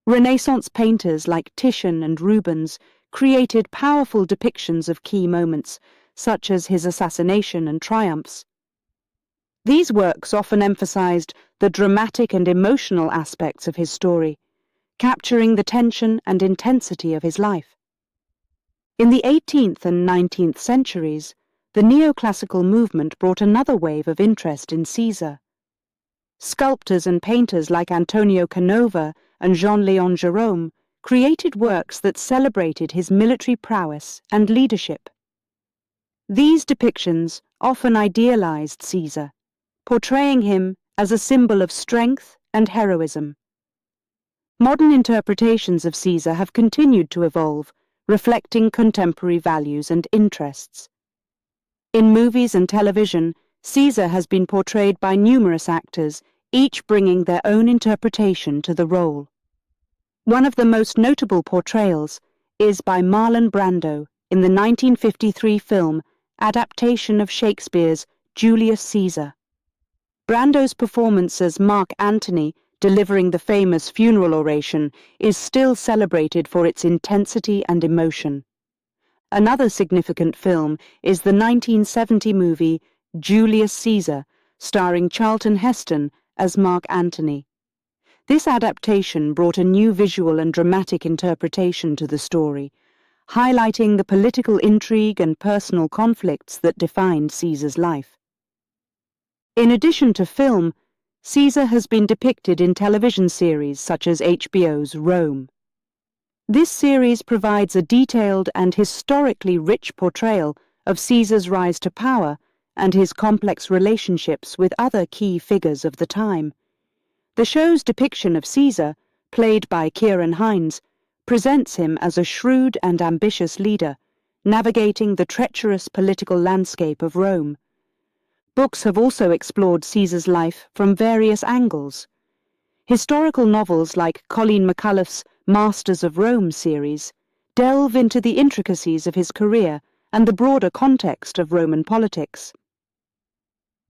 Renaissance painters like Titian and Rubens created powerful depictions of key moments, such as his assassination and triumphs. These works often emphasized the dramatic and emotional aspects of his story, capturing the tension and intensity of his life. In the 18th and 19th centuries, the neoclassical movement brought another wave of interest in Caesar. Sculptors and painters like Antonio Canova and Jean-Léon Gérôme created works that celebrated his military prowess and leadership. These depictions often idealized Caesar, portraying him as a symbol of strength and heroism. Modern interpretations of Caesar have continued to evolve, reflecting contemporary values and interests. In movies and television, Caesar has been portrayed by numerous actors, each bringing their own interpretation to the role. One of the most notable portrayals is by Marlon Brando in the 1953 film adaptation of Shakespeare's Julius Caesar. Brando's performance as Mark Antony, delivering the famous funeral oration, is still celebrated for its intensity and emotion. Another significant film is the 1970 movie Julius Caesar, starring Charlton Heston as Mark Antony. This adaptation brought a new visual and dramatic interpretation to the story, highlighting the political intrigue and personal conflicts that defined Caesar's life. In addition to film, Caesar has been depicted in television series such as HBO's Rome. This series provides a detailed and historically rich portrayal of Caesar's rise to power and his complex relationships with other key figures of the time. The show's depiction of Caesar, played by Kieran Hines, presents him as a shrewd and ambitious leader, navigating the treacherous political landscape of Rome. Books have also explored Caesar's life from various angles. Historical novels like Colleen McCullough's Masters of Rome series delve into the intricacies of his career and the broader context of Roman politics.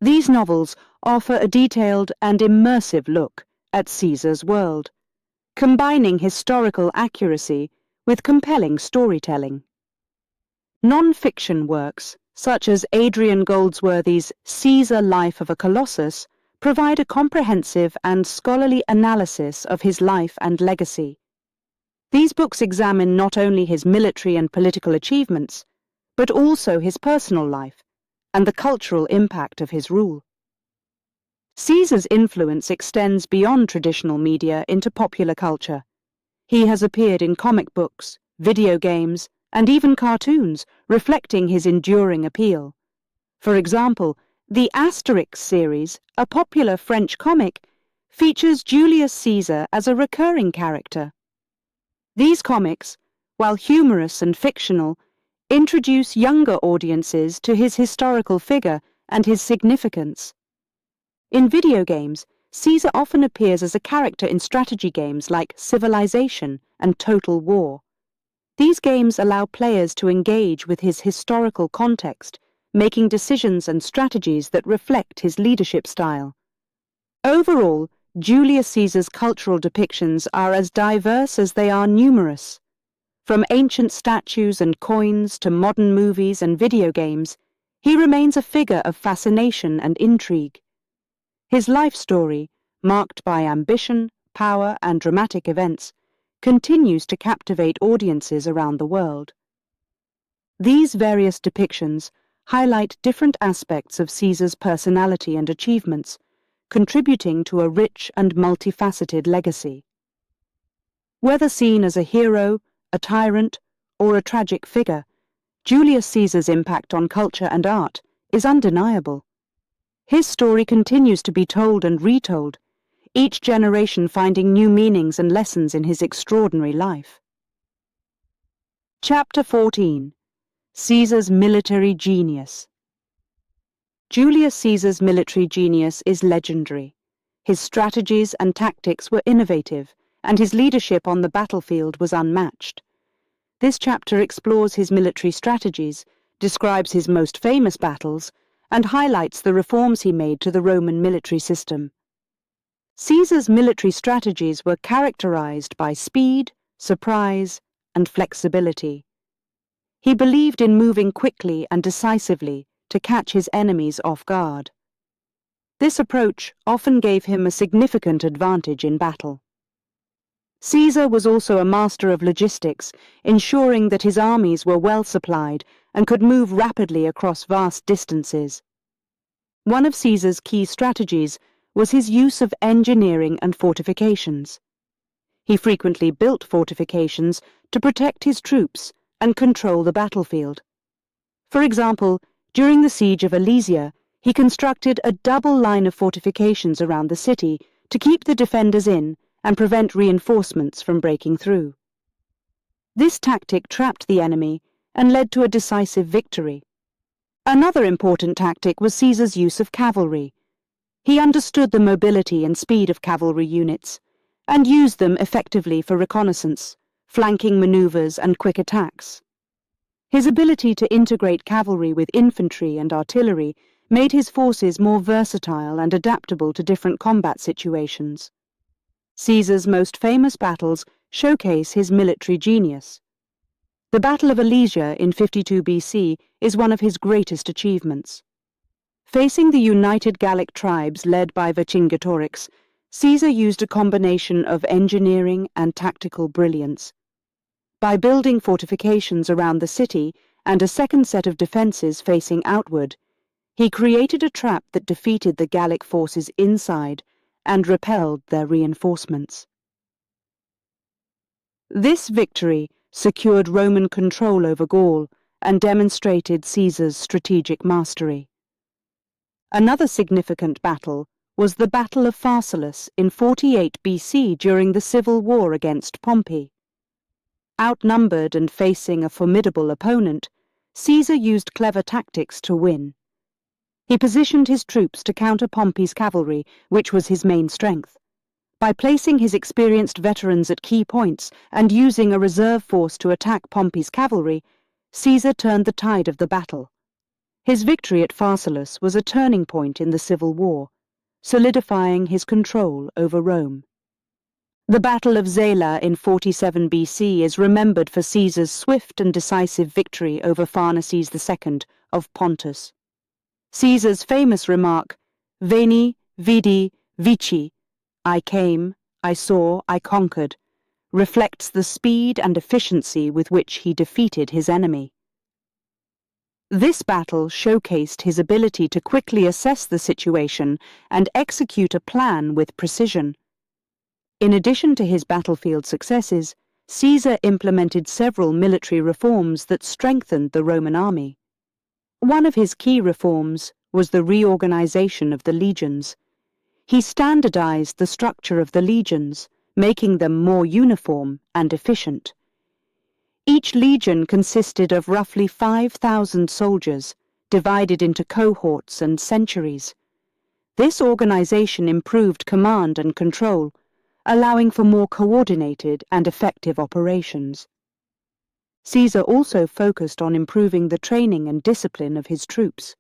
These novels offer a detailed and immersive look at Caesar's world, combining historical accuracy with compelling storytelling. Non-fiction works, such as Adrian Goldsworthy's Caesar Life of a Colossus, provide a comprehensive and scholarly analysis of his life and legacy. These books examine not only his military and political achievements, but also his personal life and the cultural impact of his rule. Caesar's influence extends beyond traditional media into popular culture. He has appeared in comic books, video games, and even cartoons, reflecting his enduring appeal. For example, the Asterix series, a popular French comic, features Julius Caesar as a recurring character. These comics, while humorous and fictional, introduce younger audiences to his historical figure and his significance. In video games, Caesar often appears as a character in strategy games like Civilization and Total War. These games allow players to engage with his historical context, making decisions and strategies that reflect his leadership style. Overall, Julius Caesar's cultural depictions are as diverse as they are numerous. From ancient statues and coins to modern movies and video games, he remains a figure of fascination and intrigue. His life story, marked by ambition, power, and dramatic events, continues to captivate audiences around the world. These various depictions highlight different aspects of Caesar's personality and achievements, contributing to a rich and multifaceted legacy. Whether seen as a hero, a tyrant, or a tragic figure, Julius Caesar's impact on culture and art is undeniable. His story continues to be told and retold, each generation finding new meanings and lessons in his extraordinary life. Chapter 14. Caesar's Military Genius. Julius Caesar's military genius is legendary. His strategies and tactics were innovative, and his leadership on the battlefield was unmatched. This chapter explores his military strategies, describes his most famous battles, and highlights the reforms he made to the Roman military system. Caesar's military strategies were characterized by speed, surprise, and flexibility. He believed in moving quickly and decisively to catch his enemies off guard. This approach often gave him a significant advantage in battle. Caesar was also a master of logistics, ensuring that his armies were well supplied and could move rapidly across vast distances. One of Caesar's key strategies was his use of engineering and fortifications. He frequently built fortifications to protect his troops and control the battlefield. For example, during the siege of Alesia, he constructed a double line of fortifications around the city to keep the defenders in and prevent reinforcements from breaking through. This tactic trapped the enemy and led to a decisive victory. Another important tactic was Caesar's use of cavalry. He understood the mobility and speed of cavalry units and used them effectively for reconnaissance, flanking maneuvers, and quick attacks. His ability to integrate cavalry with infantry and artillery made his forces more versatile and adaptable to different combat situations. Caesar's most famous battles showcase his military genius. The Battle of Alesia in 52 BC is one of his greatest achievements. Facing the united Gallic tribes led by Vercingetorix, Caesar used a combination of engineering and tactical brilliance. By building fortifications around the city and a second set of defences facing outward, he created a trap that defeated the Gallic forces inside and repelled their reinforcements. This victory secured Roman control over Gaul and demonstrated Caesar's strategic mastery. Another significant battle was the Battle of Pharsalus in 48 BC during the civil war against Pompey. Outnumbered and facing a formidable opponent, Caesar used clever tactics to win. He positioned his troops to counter Pompey's cavalry, which was his main strength. By placing his experienced veterans at key points and using a reserve force to attack Pompey's cavalry, Caesar turned the tide of the battle. His victory at Pharsalus was a turning point in the civil war, solidifying his control over Rome. The Battle of Zela in 47 BC is remembered for Caesar's swift and decisive victory over Pharnaces II of Pontus. Caesar's famous remark, "Veni, vidi, vici," I came, I saw, I conquered, reflects the speed and efficiency with which he defeated his enemy. This battle showcased his ability to quickly assess the situation and execute a plan with precision. In addition to his battlefield successes, Caesar implemented several military reforms that strengthened the Roman army. One of his key reforms was the reorganization of the legions. He standardized the structure of the legions, making them more uniform and efficient. Each legion consisted of roughly 5,000 soldiers, divided into cohorts and centuries. This organization improved command and control, allowing for more coordinated and effective operations. Caesar also focused on improving the training and discipline of his troops.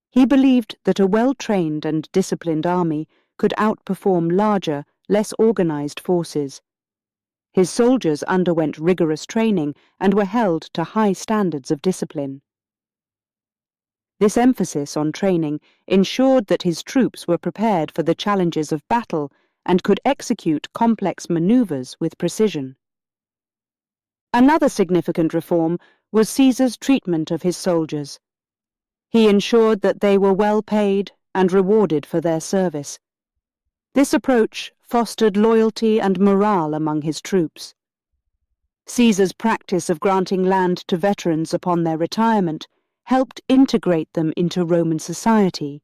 He believed that a well-trained and disciplined army could outperform larger, less organized forces. His soldiers underwent rigorous training and were held to high standards of discipline. This emphasis on training ensured that his troops were prepared for the challenges of battle and could execute complex maneuvers with precision. Another significant reform was Caesar's treatment of his soldiers. He ensured that they were well paid and rewarded for their service. This approach fostered loyalty and morale among his troops. Caesar's practice of granting land to veterans upon their retirement helped integrate them into Roman society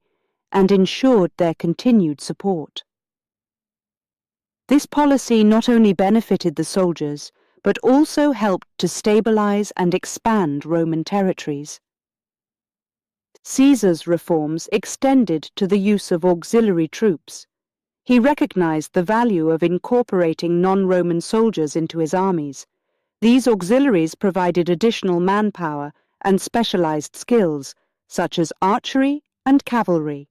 and ensured their continued support. This policy not only benefited the soldiers, but also helped to stabilize and expand Roman territories. Caesar's reforms extended to the use of auxiliary troops. He recognized the value of incorporating non-Roman soldiers into his armies. These auxiliaries provided additional manpower and specialized skills, such as archery and cavalry.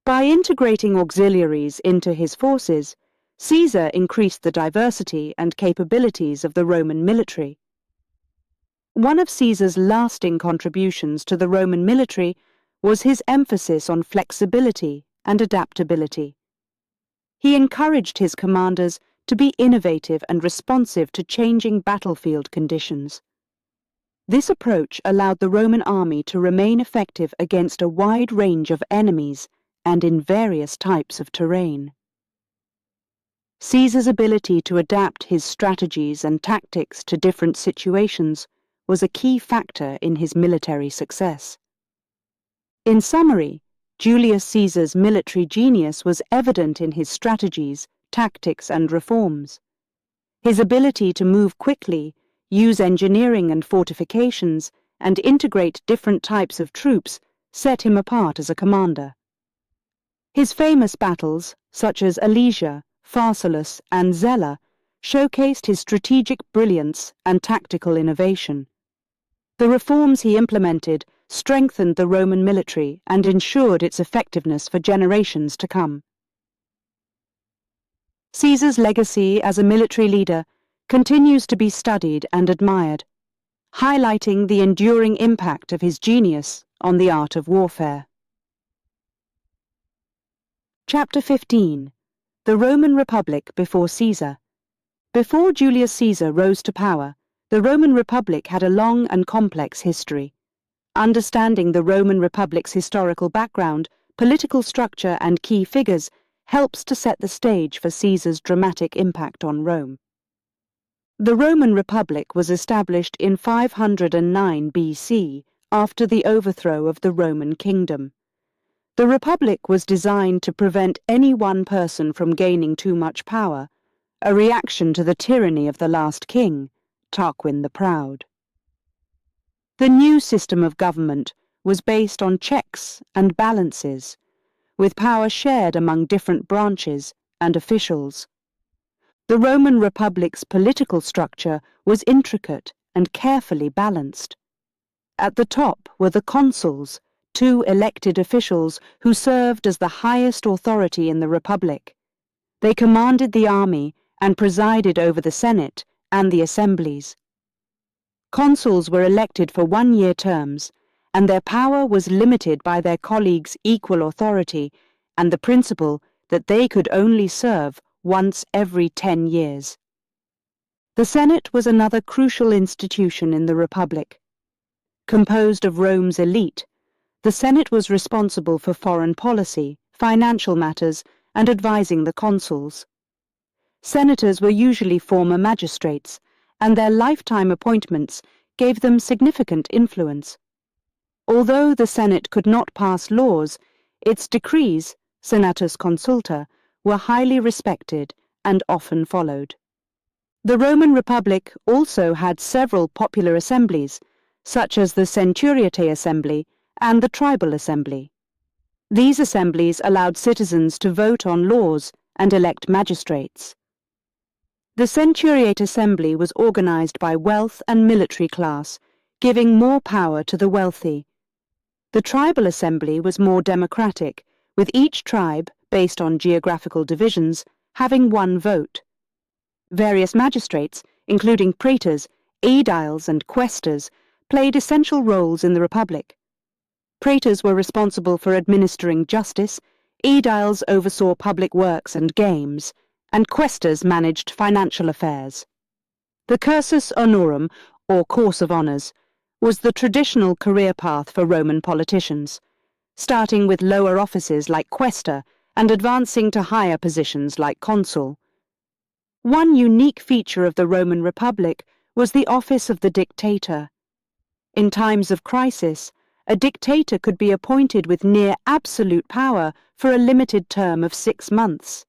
By integrating auxiliaries into his forces, Caesar increased the diversity and capabilities of the Roman military. One of Caesar's lasting contributions to the Roman military was his emphasis on flexibility and adaptability. He encouraged his commanders to be innovative and responsive to changing battlefield conditions. This approach allowed the Roman army to remain effective against a wide range of enemies and in various types of terrain. Caesar's ability to adapt his strategies and tactics to different situations was a key factor in his military success. In summary, Julius Caesar's military genius was evident in his strategies, tactics, and reforms. His ability to move quickly, use engineering and fortifications, and integrate different types of troops set him apart as a commander. His famous battles, such as Alesia, Pharsalus, and Zela, showcased his strategic brilliance and tactical innovation. The reforms he implemented strengthened the Roman military and ensured its effectiveness for generations to come. Caesar's legacy as a military leader continues to be studied and admired, highlighting the enduring impact of his genius on the art of warfare. Chapter 15. The Roman Republic before Caesar. Before Julius Caesar rose to power, the Roman Republic had a long and complex history. Understanding the Roman Republic's historical background, political structure, and key figures helps to set the stage for Caesar's dramatic impact on Rome. The Roman Republic was established in 509 BC after the overthrow of the Roman kingdom. The Republic was designed to prevent any one person from gaining too much power, a reaction to the tyranny of the last king, Tarquin the Proud. The new system of government was based on checks and balances, with power shared among different branches and officials. The Roman Republic's political structure was intricate and carefully balanced. At the top were the consuls, two elected officials who served as the highest authority in the Republic. They commanded the army and presided over the Senate and the assemblies. Consuls were elected for one-year terms, and their power was limited by their colleagues' equal authority and the principle that they could only serve once every 10 years. The Senate was another crucial institution in the Republic. Composed of Rome's elite, the Senate was responsible for foreign policy, financial matters, and advising the consuls. Senators were usually former magistrates, and their lifetime appointments gave them significant influence. Although the Senate could not pass laws, its decrees, senatus consulta, were highly respected and often followed. The Roman Republic also had several popular assemblies, such as the Centuriate Assembly and the Tribal Assembly. These assemblies allowed citizens to vote on laws and elect magistrates. The Centuriate Assembly was organized by wealth and military class, giving more power to the wealthy. The Tribal Assembly was more democratic, with each tribe, based on geographical divisions, having one vote. Various magistrates, including praetors, aediles, and quaestors, played essential roles in the Republic. Praetors were responsible for administering justice, aediles oversaw public works and games, and quaestors managed financial affairs. The cursus honorum, or course of honours, was the traditional career path for Roman politicians, starting with lower offices like quaestor and advancing to higher positions like consul. One unique feature of the Roman Republic was the office of the dictator. In times of crisis, a dictator could be appointed with near absolute power for a limited term of 6 months.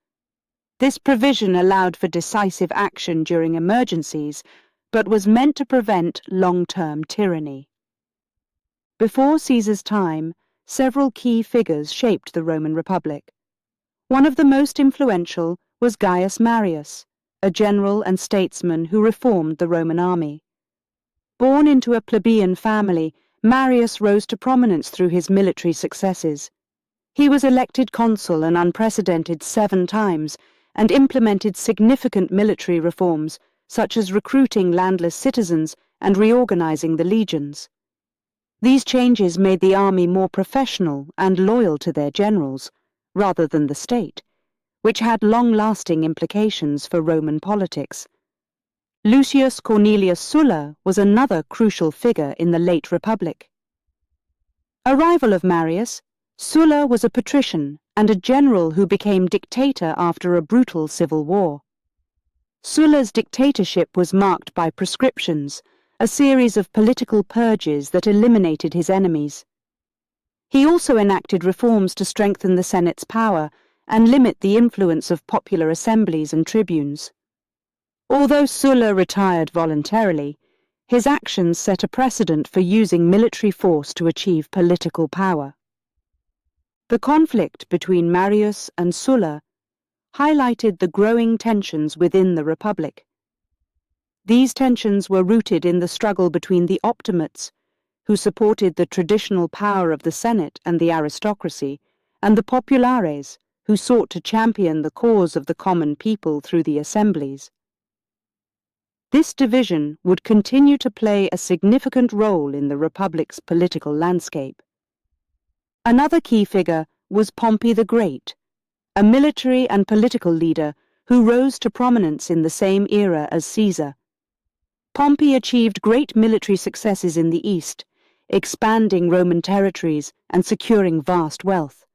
This provision allowed for decisive action during emergencies, but was meant to prevent long-term tyranny. Before Caesar's time, several key figures shaped the Roman Republic. One of the most influential was Gaius Marius, a general and statesman who reformed the Roman army. Born into a plebeian family, Marius rose to prominence through his military successes. He was elected consul an unprecedented 7 times and implemented significant military reforms, such as recruiting landless citizens and reorganizing the legions. These changes made the army more professional and loyal to their generals, rather than the state, which had long-lasting implications for Roman politics. Lucius Cornelius Sulla was another crucial figure in the late Republic. A rival of Marius, Sulla was a patrician and a general who became dictator after a brutal civil war. Sulla's dictatorship was marked by proscriptions, a series of political purges that eliminated his enemies. He also enacted reforms to strengthen the Senate's power and limit the influence of popular assemblies and tribunes. Although Sulla retired voluntarily, his actions set a precedent for using military force to achieve political power. The conflict between Marius and Sulla highlighted the growing tensions within the Republic. These tensions were rooted in the struggle between the Optimates, who supported the traditional power of the Senate and the aristocracy, and the Populares, who sought to champion the cause of the common people through the assemblies. This division would continue to play a significant role in the Republic's political landscape. Another key figure was Pompey the Great, a military and political leader who rose to prominence in the same era as Caesar. Pompey achieved great military successes in the East, expanding Roman territories and securing vast wealth.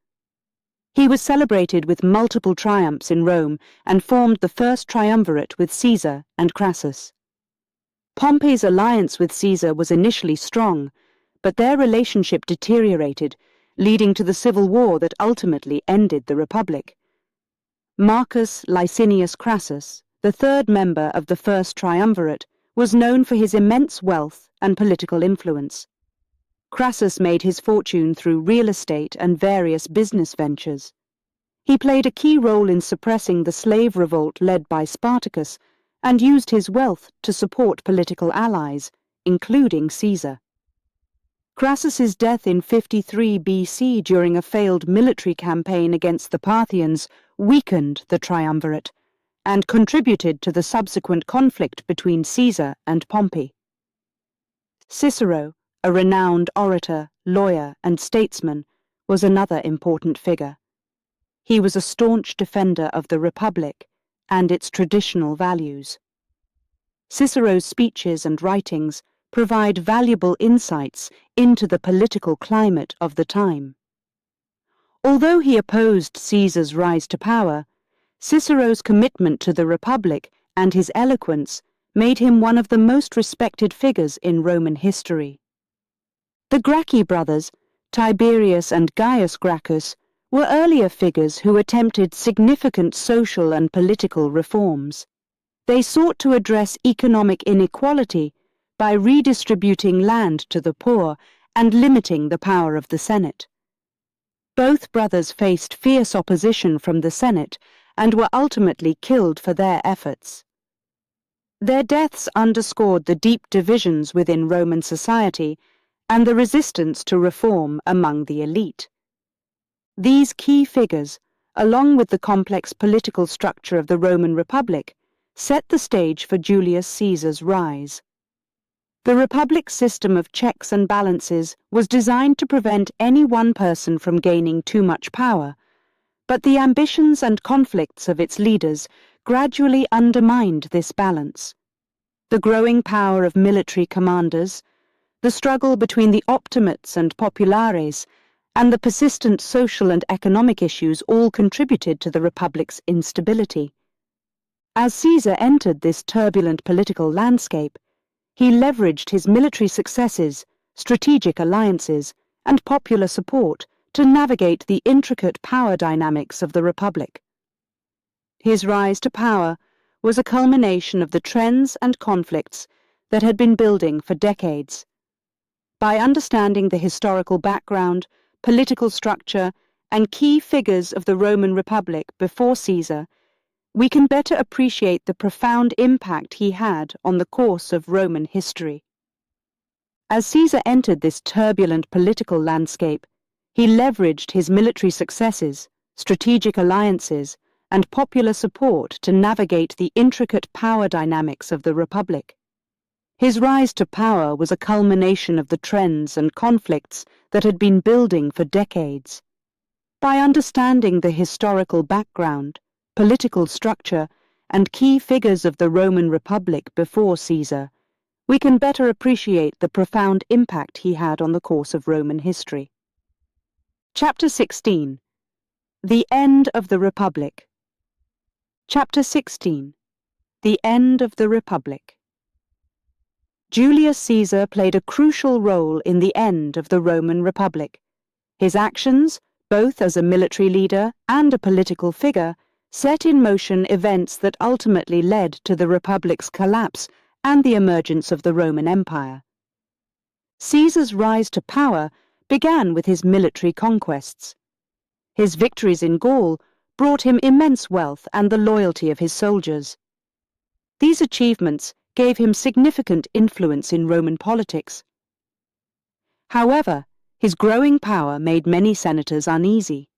He was celebrated with multiple triumphs in Rome and formed the first triumvirate with Caesar and Crassus. Pompey's alliance with Caesar was initially strong, but their relationship deteriorated, leading to the civil war that ultimately ended the Republic. Marcus Licinius Crassus, the third member of the first triumvirate, was known for his immense wealth and political influence. Crassus made his fortune through real estate and various business ventures. He played a key role in suppressing the slave revolt led by Spartacus and used his wealth to support political allies, including Caesar. Crassus's death in 53 BC during a failed military campaign against the Parthians weakened the triumvirate and contributed to the subsequent conflict between Caesar and Pompey. Cicero, a renowned orator, lawyer, and statesman, was another important figure. He was a staunch defender of the Republic and its traditional values. Cicero's speeches and writings provide valuable insights into the political climate of the time. Although he opposed Caesar's rise to power, Cicero's commitment to the Republic and his eloquence made him one of the most respected figures in Roman history. The Gracchi brothers, Tiberius and Gaius Gracchus, were earlier figures who attempted significant social and political reforms. They sought to address economic inequality by redistributing land to the poor and limiting the power of the Senate. Both brothers faced fierce opposition from the Senate and were ultimately killed for their efforts. Their deaths underscored the deep divisions within Roman society and the resistance to reform among the elite. These key figures, along with the complex political structure of the Roman Republic, set the stage for Julius Caesar's rise. The Republic's system of checks and balances was designed to prevent any one person from gaining too much power, but the ambitions and conflicts of its leaders gradually undermined this balance. The growing power of military commanders, the struggle between the optimates and populares, and the persistent social and economic issues all contributed to the Republic's instability. As Caesar entered this turbulent political landscape, he leveraged his military successes, strategic alliances, and popular support to navigate the intricate power dynamics of the Republic. His rise to power was a culmination of the trends and conflicts that had been building for decades. By understanding the historical background, political structure, and key figures of the Roman Republic before Caesar, we can better appreciate the profound impact he had on the course of Roman history. As Caesar entered this turbulent political landscape, he leveraged his military successes, strategic alliances, and popular support to navigate the intricate power dynamics of the Republic. His rise to power was a culmination of the trends and conflicts that had been building for decades. By understanding the historical background, political structure, and key figures of the Roman Republic before Caesar, we can better appreciate the profound impact he had on the course of Roman history. Chapter 16. The End of the Republic. Chapter 16. The End of the Republic. Julius Caesar played a crucial role in the end of the Roman Republic. His actions, both as a military leader and a political figure, set in motion events that ultimately led to the Republic's collapse and the emergence of the Roman Empire. Caesar's rise to power began with his military conquests. His victories in Gaul brought him immense wealth and the loyalty of his soldiers. These achievements gave him significant influence in Roman politics. However, his growing power made many senators uneasy.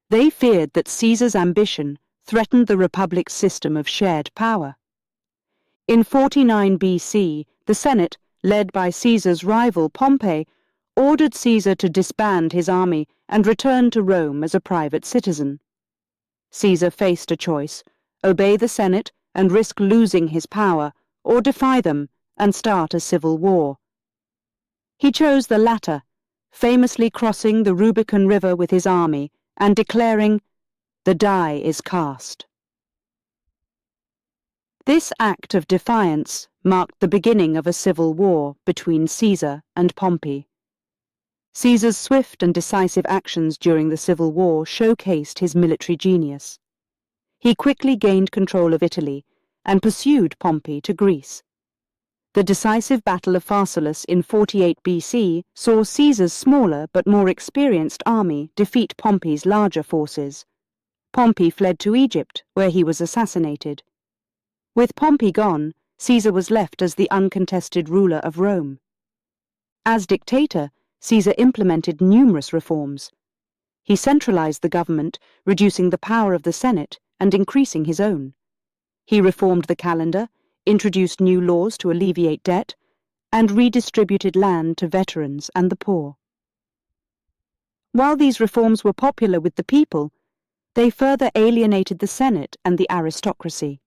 They feared that Caesar's ambition threatened the Republic's system of shared power. In 49 BC, the Senate, led by Caesar's rival Pompey, ordered Caesar to disband his army and return to Rome as a private citizen. Caesar faced a choice: obey the Senate and risk losing his power, or defy them and start a civil war. He chose the latter, famously crossing the Rubicon River with his army and declaring, "The die is cast." This act of defiance marked the beginning of a civil war between Caesar and Pompey. Caesar's swift and decisive actions during the civil war showcased his military genius. He quickly gained control of Italy and pursued Pompey to Greece. The decisive Battle of Pharsalus in 48 BC saw Caesar's smaller but more experienced army defeat Pompey's larger forces. Pompey fled to Egypt, where he was assassinated. With Pompey gone, Caesar was left as the uncontested ruler of Rome. As dictator, Caesar implemented numerous reforms. He centralized the government, reducing the power of the Senate and increasing his own. He reformed the calendar, introduced new laws to alleviate debt, and redistributed land to veterans and the poor. While these reforms were popular with the people, they further alienated the Senate and the aristocracy.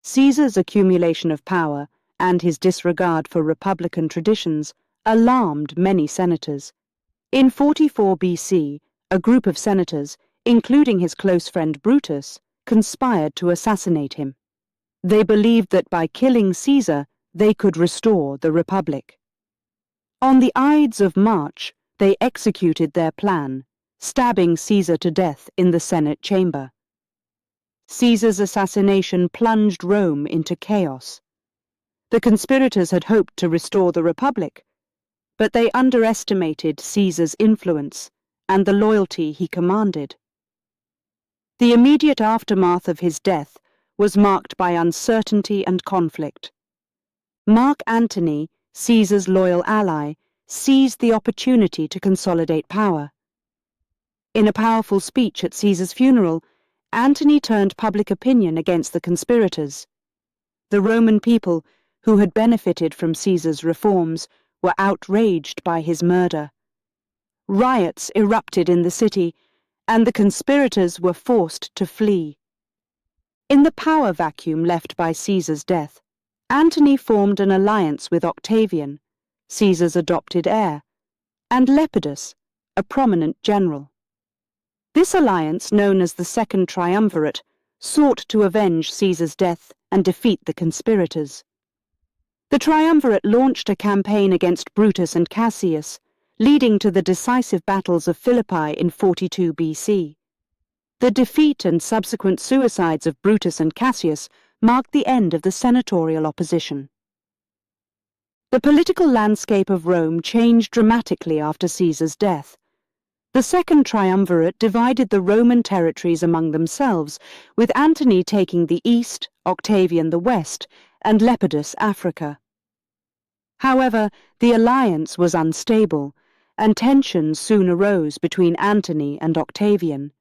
Caesar's accumulation of power and his disregard for republican traditions alarmed many senators. In 44 BC, a group of senators, including his close friend Brutus, conspired to assassinate him. They believed that by killing Caesar, they could restore the Republic. On the Ides of March, they executed their plan, stabbing Caesar to death in the Senate chamber. Caesar's assassination plunged Rome into chaos. The conspirators had hoped to restore the Republic, but they underestimated Caesar's influence and the loyalty he commanded. The immediate aftermath of his death was marked by uncertainty and conflict. Mark Antony, Caesar's loyal ally, seized the opportunity to consolidate power. In a powerful speech at Caesar's funeral, Antony turned public opinion against the conspirators. The Roman people, who had benefited from Caesar's reforms, were outraged by his murder. Riots erupted in the city, and the conspirators were forced to flee. In the power vacuum left by Caesar's death, Antony formed an alliance with Octavian, Caesar's adopted heir, and Lepidus, a prominent general. This alliance, known as the Second Triumvirate, sought to avenge Caesar's death and defeat the conspirators. The Triumvirate launched a campaign against Brutus and Cassius, leading to the decisive battles of Philippi in 42 BC. The defeat and subsequent suicides of Brutus and Cassius marked the end of the senatorial opposition. The political landscape of Rome changed dramatically after Caesar's death. The Second Triumvirate divided the Roman territories among themselves, with Antony taking the east, Octavian the west, and Lepidus Africa. However, the alliance was unstable, and tensions soon arose between Antony and Octavian.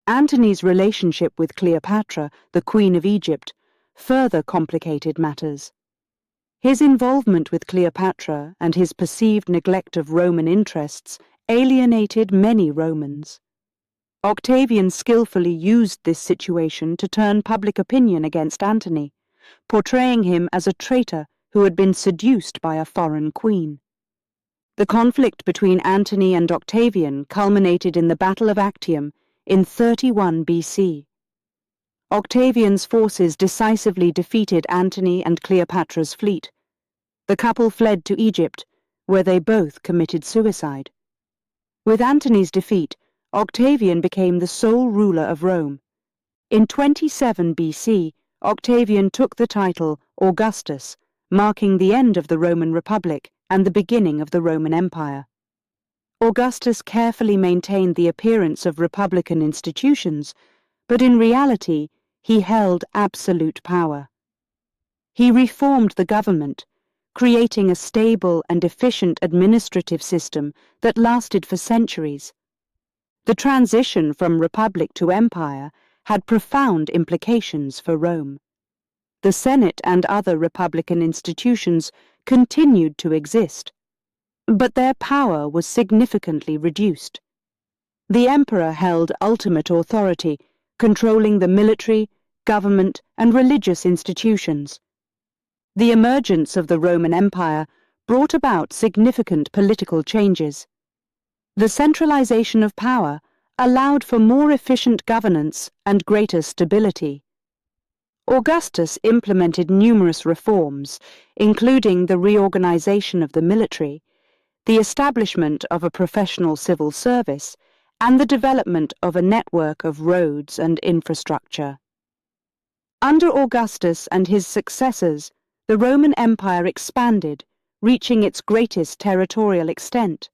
Antony's relationship with Cleopatra, the Queen of Egypt, further complicated matters. His involvement with Cleopatra and his perceived neglect of Roman interests alienated many Romans. Octavian skillfully used this situation to turn public opinion against Antony, portraying him as a traitor who had been seduced by a foreign queen. The conflict between Antony and Octavian culminated in the Battle of Actium in 31 BC. Octavian's forces decisively defeated Antony and Cleopatra's fleet. The couple fled to Egypt, where they both committed suicide. With Antony's defeat, Octavian became the sole ruler of Rome. In 27 BC, Octavian took the title Augustus, marking the end of the Roman Republic and the beginning of the Roman Empire. Augustus carefully maintained the appearance of republican institutions, but in reality he held absolute power. He reformed the government, creating a stable and efficient administrative system that lasted for centuries. The transition from republic to empire had profound implications for Rome. The Senate and other republican institutions continued to exist, but their power was significantly reduced. The emperor held ultimate authority, controlling the military, government, and religious institutions. The emergence of the Roman Empire brought about significant political changes. The centralization of power allowed for more efficient governance and greater stability. Augustus implemented numerous reforms, including the reorganization of the military, the establishment of a professional civil service, and the development of a network of roads and infrastructure. Under Augustus and his successors, the Roman Empire expanded, reaching its greatest territorial extent.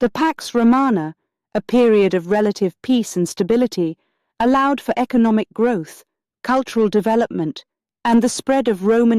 The Pax Romana, a period of relative peace and stability, allowed for economic growth, cultural development, and the spread of Roman